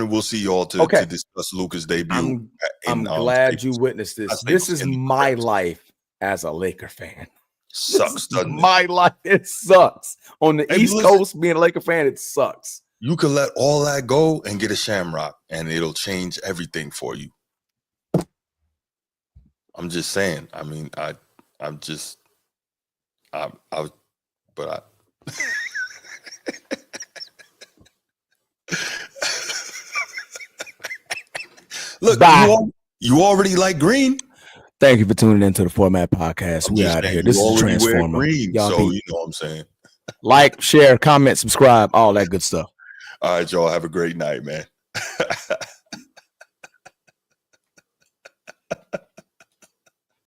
Speaker 1: we'll see y'all to discuss Luka's debut.
Speaker 2: I'm glad you witnessed this. This is my life as a Laker fan.
Speaker 1: Sucks, doesn't it?
Speaker 2: My life, it sucks. On the East Coast, being a Laker fan, it sucks.
Speaker 1: You can let all that go and get a Shamrock, and it'll change everything for you. I'm just saying. I mean, Look, you already like green.
Speaker 2: Thank you for tuning into the Format Podcast. We out of here. This is Transformer.
Speaker 1: Green, y'all so you know what I'm saying.
Speaker 2: Like, share, comment, subscribe, all that good stuff.
Speaker 1: All right, y'all. Have a great night, man.